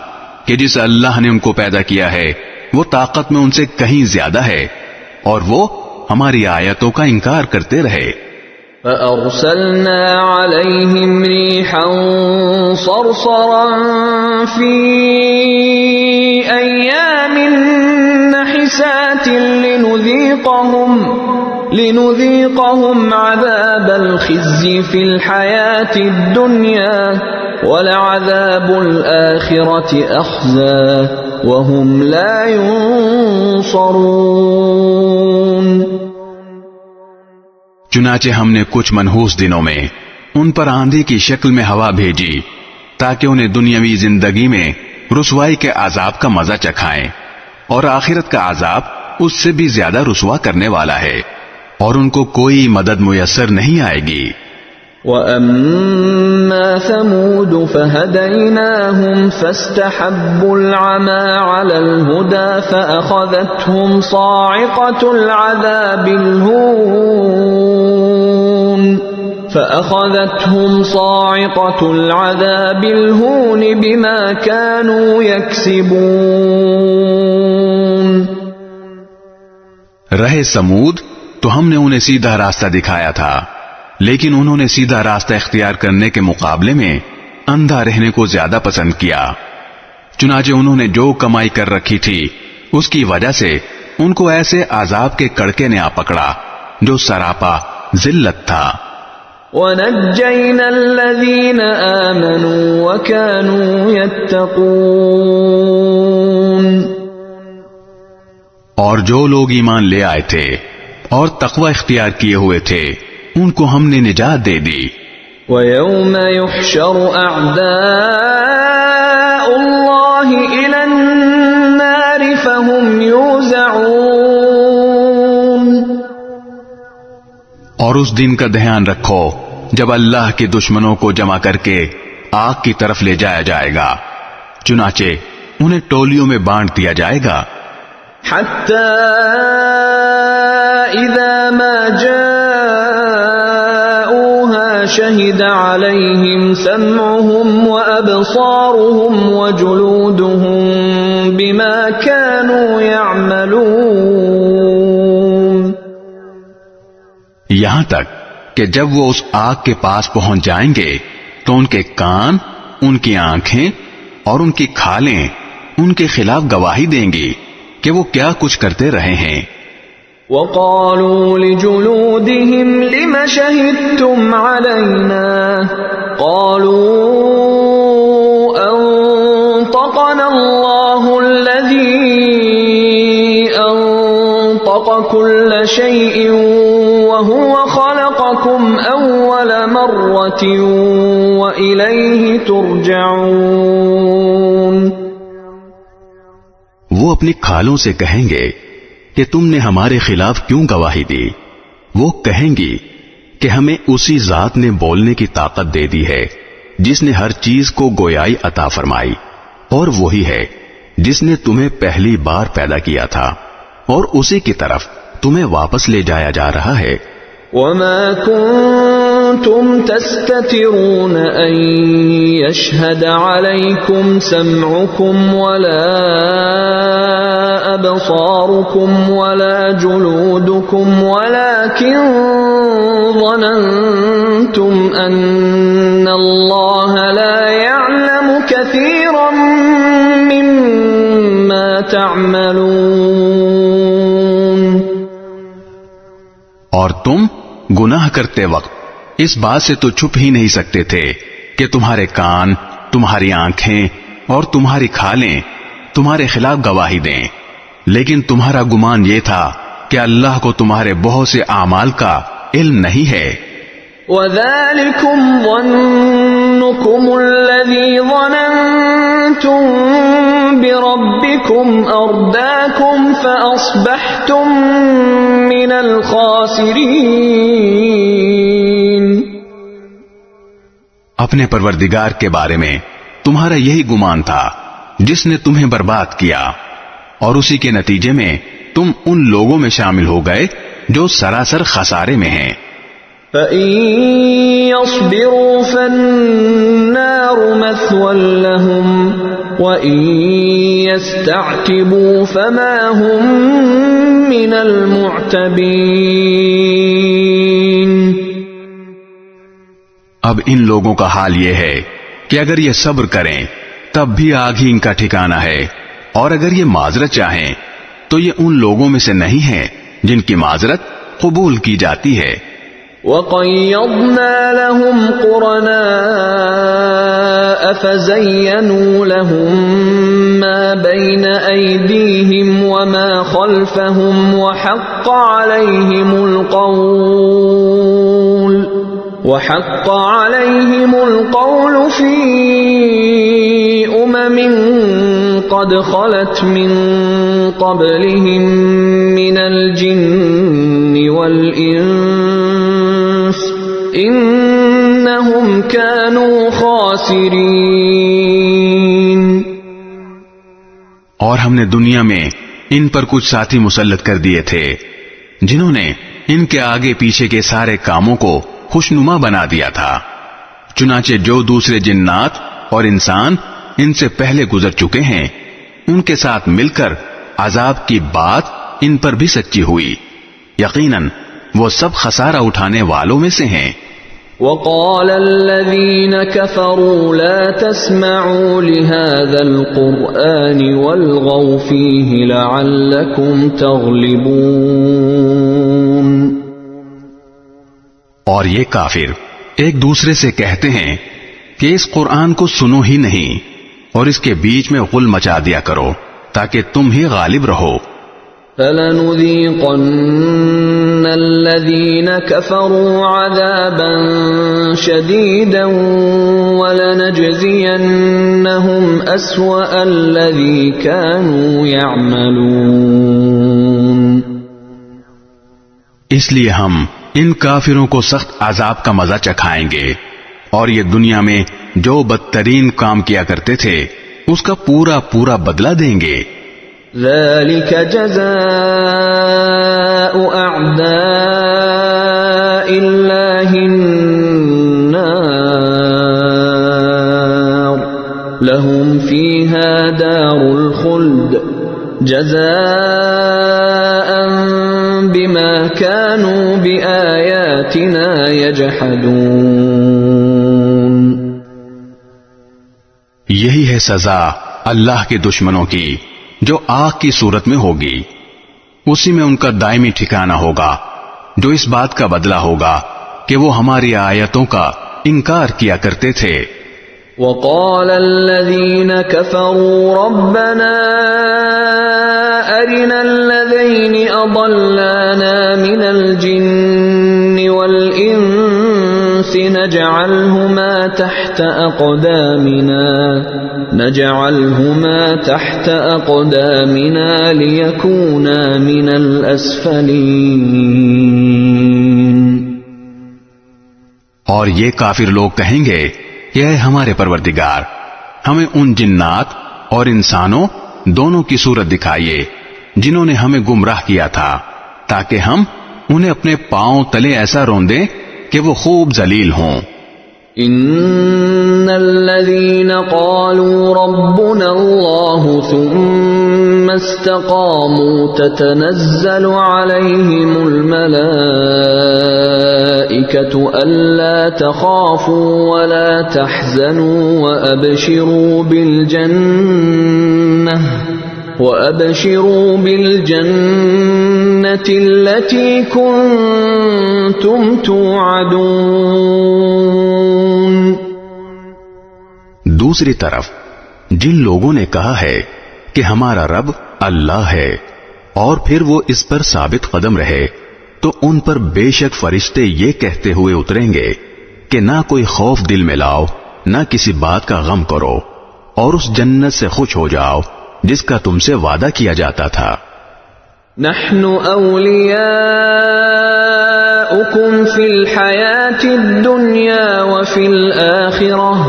کہ جس اللہ نے ان کو پیدا کیا ہے وہ طاقت میں ان سے کہیں زیادہ ہے، اور وہ ہماری آیتوں کا انکار کرتے رہے۔ فَأَرْسَلْنَا عَلَيْهِمْ رِيحًا صَرْصَرًا فِي أَيَّامٍ نَحِسَاتٍ لِنُذِيقَهُمْ عَذَابَ الْخِزْيِ فِي الْحَيَاةِ الدُّنْيَا وَلَعَذَابُ الْآخِرَةِ أَخْزَىٰ وَهُمْ لَا يُنصَرُونَ۔ چنانچہ ہم نے کچھ منحوس دنوں میں ان پر آندھی کی شکل میں ہوا بھیجی تاکہ انہیں دنیاوی زندگی میں رسوائی کے عذاب کا مزہ چکھائیں، اور آخرت کا عذاب اس سے بھی زیادہ رسوا کرنے والا ہے، اور ان کو کوئی مدد میسر نہیں آئے گی۔ وَأَمَّا ثَمُودُ فَهَدَيْنَاهُمْ فَاسْتَحَبُّوا الْعَمَى عَلَى الْهُدَى فَأَخَذَتْهُمْ صَاعِقَةُ الْعَذَابِ الْهُونِ بِمَا كَانُوا يَكْسِبُونَ۔ رہے سمود تو ہم نے انہیں سیدھا راستہ دکھایا تھا، لیکن انہوں نے سیدھا راستہ اختیار کرنے کے مقابلے میں اندھا رہنے کو زیادہ پسند کیا۔ چنانچہ انہوں نے جو کمائی کر رکھی تھی اس کی وجہ سے ان کو ایسے عذاب کے کڑکے نے آ پکڑا جو سراپا ذلت تھا۔ وَنَجَّيْنَا الَّذِينَ آمَنُوا وَكَانُوا يَتَّقُونَ۔ اور جو لوگ ایمان لے آئے تھے اور تقوی اختیار کیے ہوئے تھے ان کو ہم نے نجات دے دی۔ وَيَوْمَ يُحْشَرُ أَعْدَاءُ اللَّهِ إِلَى النَّارِ فَهُمْ يُوزَعُونَ۔ اور اس دن کا دھیان رکھو جب اللہ کے دشمنوں کو جمع کر کے آگ کی طرف لے جایا جائے گا، چنانچہ انہیں ٹولیوں میں بانٹ دیا جائے گا۔ حتى إذا ما جاءوها شهد عليهم سمعهم وأبصارهم وجلودهم بما كانوا يعملون. یہاں تک کہ جب وہ اس آگ کے پاس پہنچ جائیں گے تو ان کے کان، ان کی آنکھیں اور ان کی کھالیں ان کے خلاف گواہی دیں گی کہ وہ کیا کچھ کرتے رہے ہیں. وقالوا لجلودهم لم شهدتم علينا قالوا أنطقنا الله الذي أنطق كل شيء وهو خلقكم أول مرة وإليه ترجعون. وہ اپنی کھالوں سے کہیں گے کہ تم نے ہمارے خلاف کیوں گواہی دی؟ وہ کہیں گی کہ ہمیں اسی ذات نے بولنے کی طاقت دے دی ہے جس نے ہر چیز کو گویائی عطا فرمائی، اور وہی ہے جس نے تمہیں پہلی بار پیدا کیا تھا اور اسی کی طرف تمہیں واپس لے جایا جا رہا ہے. وما كنتم تستترون أن يشهد عليكم سمعكم ولا أبصاركم ولا جلودكم ولكن ظننتم أن الله لا يعلم كثيرا مما تعملون. اور تم گناہ کرتے وقت اس بات سے تو چھپ ہی نہیں سکتے تھے کہ تمہارے کان، تمہاری آنکھیں اور تمہاری کھالیں تمہارے خلاف گواہی دیں، لیکن تمہارا گمان یہ تھا کہ اللہ کو تمہارے بہت سے اعمال کا علم نہیں ہے. وَذَلِكُمْ ظَنُّكُمُ الَّذِي ظَنَنْتُمْ بِرَبِّكُمْ أَرْدَاكُمْ فَأَصْبَحْتُمْ مِنَ الْخَاسِرِينَ. اپنے پروردگار کے بارے میں تمہارا یہی گمان تھا جس نے تمہیں برباد کیا، اور اسی کے نتیجے میں تم ان لوگوں میں شامل ہو گئے جو سراسر خسارے میں ہیں. فَإِن يَصْبِرُوا فَالنَّارُ مَثْوًى لَهُمْ وَإِن يَسْتَعْتِبُوا فَمَا هُمْ مِنَ الْمُعْتَبِينَ. اب ان لوگوں کا حال یہ ہے کہ اگر یہ صبر کریں تب بھی آگ ہی ان کا ٹھکانہ ہے، اور اگر یہ معذرت چاہیں تو یہ ان لوگوں میں سے نہیں ہیں جن کی معذرت قبول کی جاتی ہے. وَقَيَّضْنَا لَهُمْ قُرَنَاءَ فَزَيَّنُوا لَهُم مَّا بَيْنَ أَيْدِيهِمْ وَمَا خَلْفَهُمْ وَحَقَّ عَلَيْهِمُ الْقَوْلُ فِي أُمَمٍ قَدْ خَلَتْ مِن قَبْلِهِم مِّنَ الْجِنِّ وَالْإِنسِ إِنَّهُمْ كَانُوا خَاسِرِينَ. اور ہم نے دنیا میں ان پر کچھ ساتھی مسلط کر دیے تھے جنہوں نے ان کے آگے پیچھے کے سارے کاموں کو خوشنما بنا دیا تھا. چنانچہ جو دوسرے جنات اور انسان ان سے پہلے گزر چکے ہیں ان کے ساتھ مل کر عذاب کی بات ان پر بھی سچی ہوئی. یقیناً وہ سب خسارہ اٹھانے والوں میں سے ہیں. وَقَالَ الَّذِينَ كَفَرُوا لَا تَسْمَعُوا لِهَذَا الْقُرْآنِ وَالْغَوْا فِيهِ لَعَلَّكُمْ تَغْلِبُونَ. اور یہ کافر ایک دوسرے سے کہتے ہیں کہ اس قرآن کو سنو ہی نہیں اور اس کے بیچ میں غل مچا دیا کرو تاکہ تم ہی غالب رہو. فَلَنُذِيقَنَّ الَّذِينَ كَفَرُوا عَذَابًا شَدِيدًا وَلَنَجْزِيَنَّهُمْ أَسْوَأَ الَّذِي كَانُوا يَعْمَلُونَ. اس لیے ہم ان کافروں کو سخت عذاب کا مزہ چکھائیں گے اور یہ دنیا میں جو بدترین کام کیا کرتے تھے اس کا پورا پورا بدلہ دیں گے. ذلك جزاء أعداء الله النار لهم فيها دار الخلد جزاء بما كانوا بآياتنا يجحدون. یہی ہے سزا اللہ کے دشمنوں کی جو آگ کی صورت میں ہوگی، اسی میں ان کا دائمی ٹھکانہ ہوگا، جو اس بات کا بدلہ ہوگا کہ وہ ہماری آیتوں کا انکار کیا کرتے تھے. وقال الذين كفروا ربنا أرنا الذين أضلانا من الجن والإنس نجعلهما تحت أقدامنا ليكونا من الأسفلين. اور یہ کافر لوگ کہیں گے کہ اے ہمارے پروردگار، ہمیں ان جنات اور انسانوں دونوں کی صورت دکھائیے جنہوں نے ہمیں گمراہ کیا تھا، تاکہ ہم انہیں اپنے پاؤں تلے ایسا روندیں کہ وہ خوب ذلیل ہوں. ان الذين قالوا ربنا الله ثم استقاموا تتنزل عليهم الملائكة ألا تخافوا ولا تحزنوا وأبشروا بالجنة التي كنتم توعدون. دوسری طرف جن لوگوں نے کہا ہے کہ ہمارا رب اللہ ہے اور پھر وہ اس پر ثابت قدم رہے، تو ان پر بے شک فرشتے یہ کہتے ہوئے اتریں گے کہ نہ کوئی خوف دل میں لاؤ، نہ کسی بات کا غم کرو، اور اس جنت سے خوش ہو جاؤ جس کا تم سے وعدہ کیا جاتا تھا. نحن اولیاؤکم فی الحیاة الدنیا وفی الآخرہ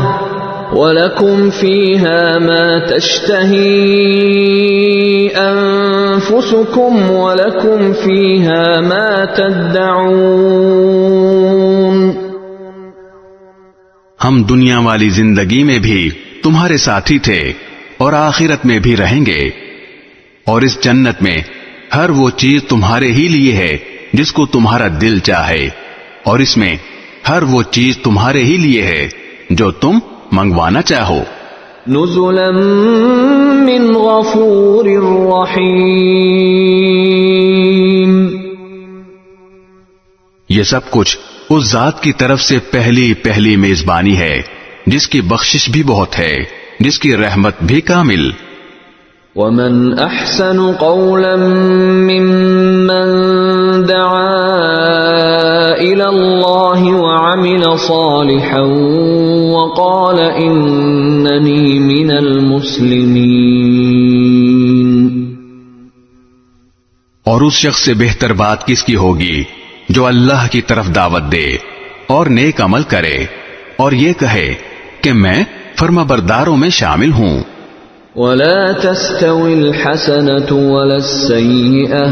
وَلَكُمْ فِيهَا مَا تَشْتَهِي أَنفُسُكُمْ وَلَكُمْ فِيهَا مَا تَدَّعُونَ. ہم دنیا والی زندگی میں بھی تمہارے ساتھی تھے اور آخرت میں بھی رہیں گے، اور اس جنت میں ہر وہ چیز تمہارے ہی لیے ہے جس کو تمہارا دل چاہے، اور اس میں ہر وہ چیز تمہارے ہی لیے ہے جو تم منگوانا چاہو. نزلا من غفور رحیم. یہ سب کچھ اس ذات کی طرف سے پہلی میزبانی ہے جس کی بخشش بھی بہت ہے، جس کی رحمت بھی کامل. ومن احسن قولا ممن دعا الى اللہ وعمل صالحا وقال اننی من المسلمین. اور اس شخص سے بہتر بات کس کی ہوگی جو اللہ کی طرف دعوت دے اور نیک عمل کرے اور یہ کہے کہ میں فرما برداروں میں شامل ہوں. ولا تستوي الحسنة ولا السيئة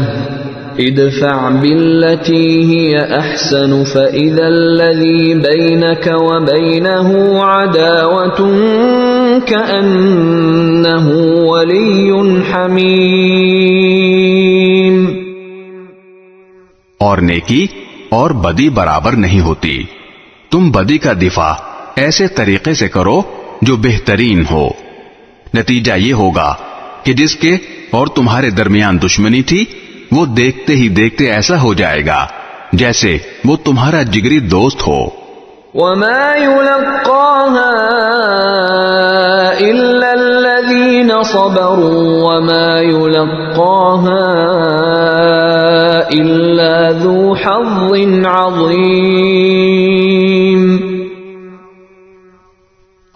ادفع بالتي هي أحسن فإذا الذي بينك وبينه عداوة كأنه ولي حميم. اور نیکی اور بدی برابر نہیں ہوتی. تم بدی کا دفاع ایسے طریقے سے کرو جو بہترین ہو. نتیجہ یہ ہوگا کہ جس کے اور تمہارے درمیان دشمنی تھی وہ دیکھتے ہی دیکھتے ایسا ہو جائے گا جیسے وہ تمہارا جگری دوست ہو. وما يلقاها إلا الذين صبروا وما يلقاها إلا ذو حظ عظيم.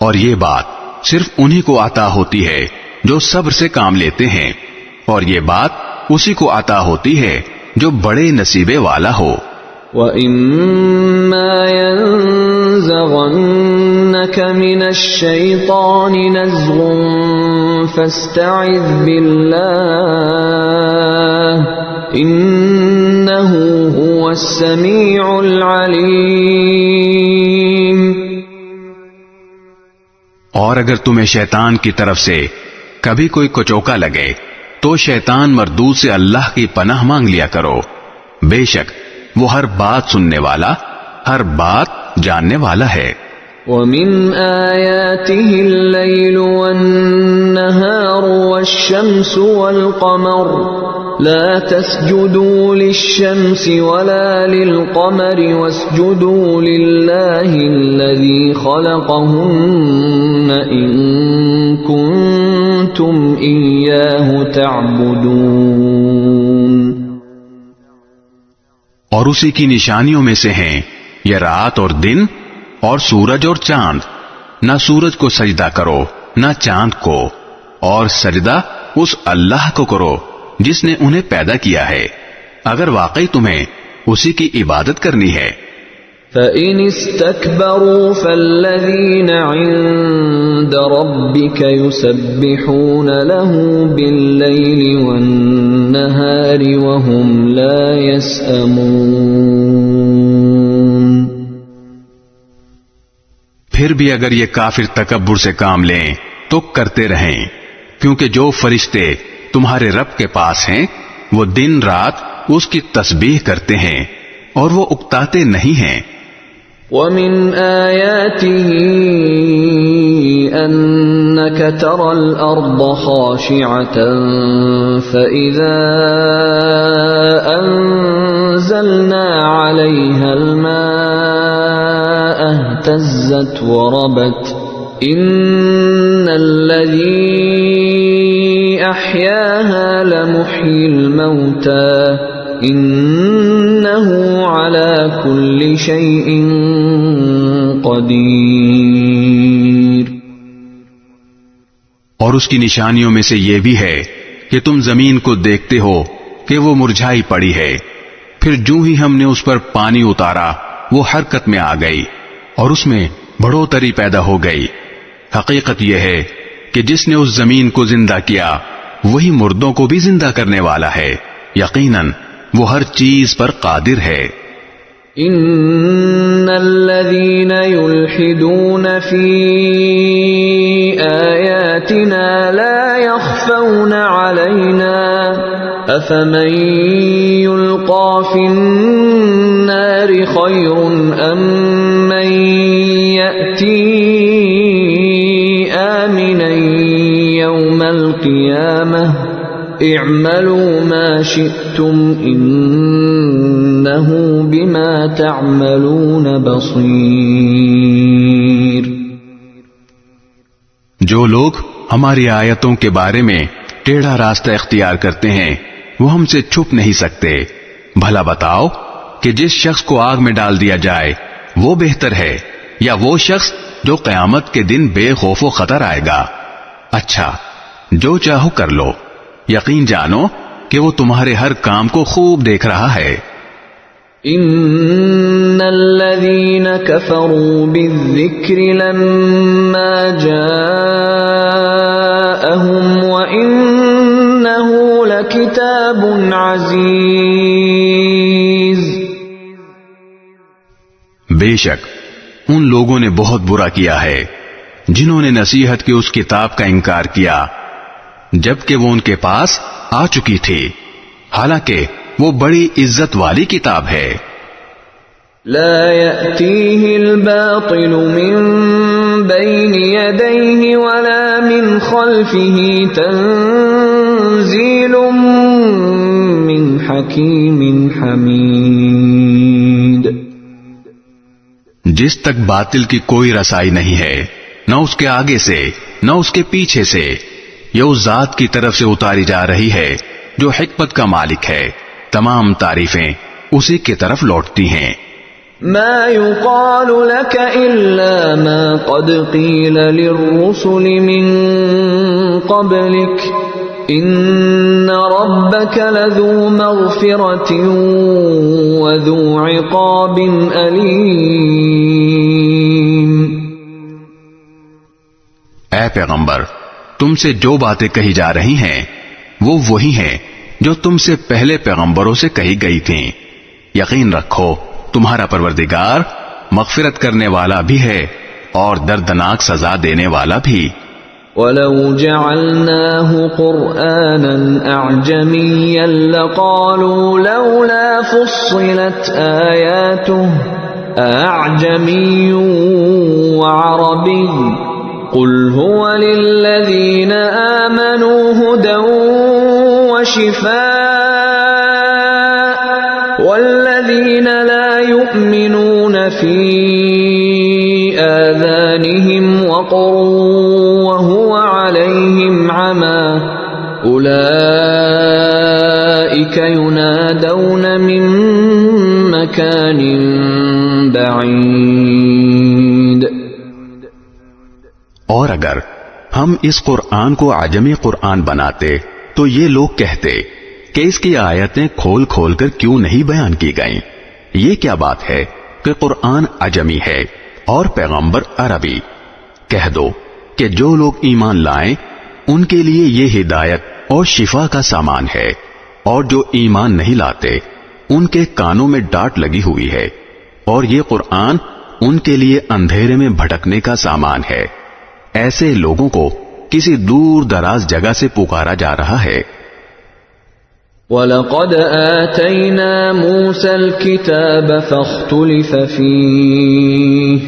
اور یہ بات صرف انہی کو عطا ہوتی ہے جو صبر سے کام لیتے ہیں، اور یہ بات اسی کو عطا ہوتی ہے جو بڑے نصیبے والا ہو. وَإِمَّا يَنزَغَنَّكَ مِنَ الشَّيْطَانِ نَزْغٌ فَاسْتَعِذْ بِاللَّهِ إِنَّهُ هُوَ السَّمِيعُ الْعَلِيمُ۔ اور اگر تمہیں شیطان کی طرف سے کبھی کوئی کچوکا لگے تو شیطان مردود سے اللہ کی پناہ مانگ لیا کرو، بے شک وہ ہر بات سننے والا، ہر بات جاننے والا ہے۔ وَمِنْ آيَاتِهِ اللَّيْلُ وَالنَّهَارُ وَالشَّمْسُ وَالْقَمَرُ لَا تَسْجُدُوا لِلشَّمْسِ وَلَا لِلْقَمَرِ وَاسْجُدُوا لِلَّهِ الَّذِي خَلَقَهُنَّ إِن كُنتُمْ إِيَّاهُ تَعْبُدُونَ۔ اور اسی کی نشانیوں میں سے ہیں یہ رات اور دن اور سورج اور چاند، نہ سورج کو سجدہ کرو نہ چاند کو، اور سجدہ اس اللہ کو کرو جس نے انہیں پیدا کیا ہے، اگر واقعی تمہیں اسی کی عبادت کرنی ہے۔ فَإِنِ اسْتَكْبَرُوا فَالَّذِينَ عِندَ رَبِّكَ يُسَبِّحُونَ لَهُ بِاللَّيْلِ وَالنَّهَارِ وَهُمْ لَا يَسْأَمُونَ۔ پھر بھی اگر یہ کافر تکبر سے کام لیں تو کرتے رہیں، کیونکہ جو فرشتے تمہارے رب کے پاس ہیں وہ دن رات اس کی تسبیح کرتے ہیں اور وہ اکتاتے نہیں ہیں۔ وَمِنْ آيَاتِهِ أَنَّكَ تَرَى الْأَرْضَ خَاشِعَةً فَإِذَا أَنزَلْنَا عَلَيْهَا الْمَاءَ اهْتَزَّتْ وَرَبَتْ إِنَّ الَّذِي أَحْيَاهَا لَمُحْيِي الْمَوْتَى إِنَّهُ عَلَى كُلِّ شَيْءٍ قَدِيرٌ۔ اور اس کی نشانیوں میں سے یہ بھی ہے کہ تم زمین کو دیکھتے ہو کہ وہ مرجھائی پڑی ہے، پھر جو ہی ہم نے اس پر پانی اتارا وہ حرکت میں آ گئی اور اس میں بڑھوتری پیدا ہو گئی۔ حقیقت یہ ہے کہ جس نے اس زمین کو زندہ کیا وہی مردوں کو بھی زندہ کرنے والا ہے، یقیناً وہ ہر چیز پر قادر ہے۔ ان الذين يلحدون في آياتنا لا يخفون علينا افمن يلقى في النار خير ام من يأتي آمنا يوم القيامة اعملوا ما شئتم انه بما تعملون بصیر۔ جو لوگ ہماری آیتوں کے بارے میں ٹیڑھا راستہ اختیار کرتے ہیں وہ ہم سے چھپ نہیں سکتے، بھلا بتاؤ کہ جس شخص کو آگ میں ڈال دیا جائے وہ بہتر ہے یا وہ شخص جو قیامت کے دن بے خوف و خطر آئے گا؟ اچھا، جو چاہو کر لو، یقین جانو کہ وہ تمہارے ہر کام کو خوب دیکھ رہا ہے۔ ان الذين كفروا بالذكر لما جاءهم وانه لكتاب عزيز۔ بے شک ان لوگوں نے بہت برا کیا ہے جنہوں نے نصیحت کی اس کتاب کا انکار کیا جبکہ وہ ان کے پاس آ چکی تھی، حالانکہ وہ بڑی عزت والی کتاب ہے۔ لا يأتيه الباطل من بين يديه ولا من خلفه تنزيل من حكيم حميد۔ جس تک باطل کی کوئی رسائی نہیں ہے، نہ اس کے آگے سے نہ اس کے پیچھے سے، یہ اس ذات کی طرف سے اتاری جا رہی ہے جو حکمت کا مالک ہے، تمام تعریفیں اسی کی طرف لوٹتی ہیں۔ ما يقال لك إلا ما قد قيل للرسل من قبلك ان ربك لذو مغفرة وذو عقاب علیم. اے پیغمبر، تم سے جو باتیں کہی جا رہی ہیں وہ وہی ہیں جو تم سے پہلے پیغمبروں سے کہی گئی تھیں. یقین رکھو تمہارا پروردگار مغفرت کرنے والا بھی ہے اور دردناک سزا دینے والا بھی. وَلَوْ جَعَلْنَاهُ قُرْآنًا أَعْجَمِيًّا لَقَالُوا لَوْلَا فُصِّلَتْ آيَاتُهُ أَأَعْجَمِيٌّ وَعَرَبِيٌّ قُلْ هُوَ لِلَّذِينَ آمَنُوا هُدًى وَشِفَاءٌ وَالَّذِينَ لَا يُؤْمِنُونَ فِي آذَانِهِمْ وَقْرٌ وَهُوَ عَلَيْهِمْ عَمًى أُولَئِكَ يُنَادَوْنَ مِن مَّكَانٍ بَعِيدٍ. اور اگر ہم اس قرآن کو عجمی قرآن بناتے تو یہ لوگ کہتے کہ اس کی آیتیں کھول کھول کر کیوں نہیں بیان کی گئیں. یہ کیا بات ہے کہ قرآن عجمی ہے اور پیغمبر عربی. کہہ دو کہ جو لوگ ایمان لائیں ان کے لیے یہ ہدایت اور شفا کا سامان ہے، اور جو ایمان نہیں لاتے ان کے کانوں میں ڈانٹ لگی ہوئی ہے، اور یہ قرآن ان کے لیے اندھیرے میں بھٹکنے کا سامان ہے. ایسے لوگوں کو کسی دور دراز جگہ سے پکارا جا رہا ہے. وَلَقَدْ آتَيْنَا مُوسَى الْكِتَابَ فَاخْتُلِفَ فِيهِ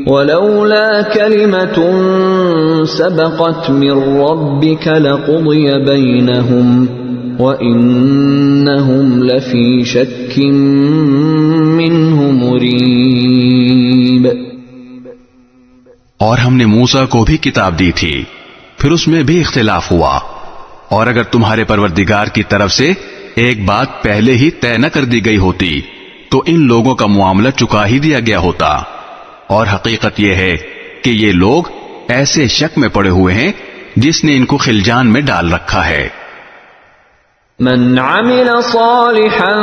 وَلَوْلَا كَلِمَةٌ سَبَقَتْ مِنْ رَبِّكَ لَقُضِيَ بَيْنَهُمْ وَإِنَّهُمْ لَفِي شَكٍّ مِّنْهُ مُرِيبٍ. اور ہم نے موسیٰ کو بھی کتاب دی تھی، پھر اس میں بھی اختلاف ہوا، اور اگر تمہارے پروردگار کی طرف سے ایک بات پہلے ہی طے نہ کر دی گئی ہوتی تو ان لوگوں کا معاملہ چکا ہی دیا گیا ہوتا. اور حقیقت یہ ہے کہ یہ لوگ ایسے شک میں پڑے ہوئے ہیں جس نے ان کو خلجان میں ڈال رکھا ہے. من عمل صالحا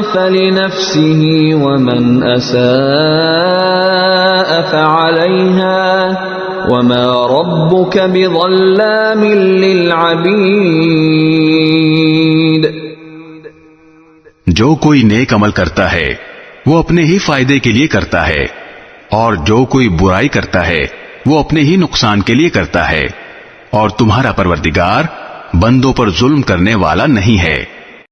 فلنفسه ومن اساء فعليها وما ربك بظلام للعبید. جو کوئی نیک عمل کرتا ہے وہ اپنے ہی فائدے کے لیے کرتا ہے، اور جو کوئی برائی کرتا ہے وہ اپنے ہی نقصان کے لیے کرتا ہے، اور تمہارا پروردگار بندوں پر ظلم کرنے والا نہیں ہے.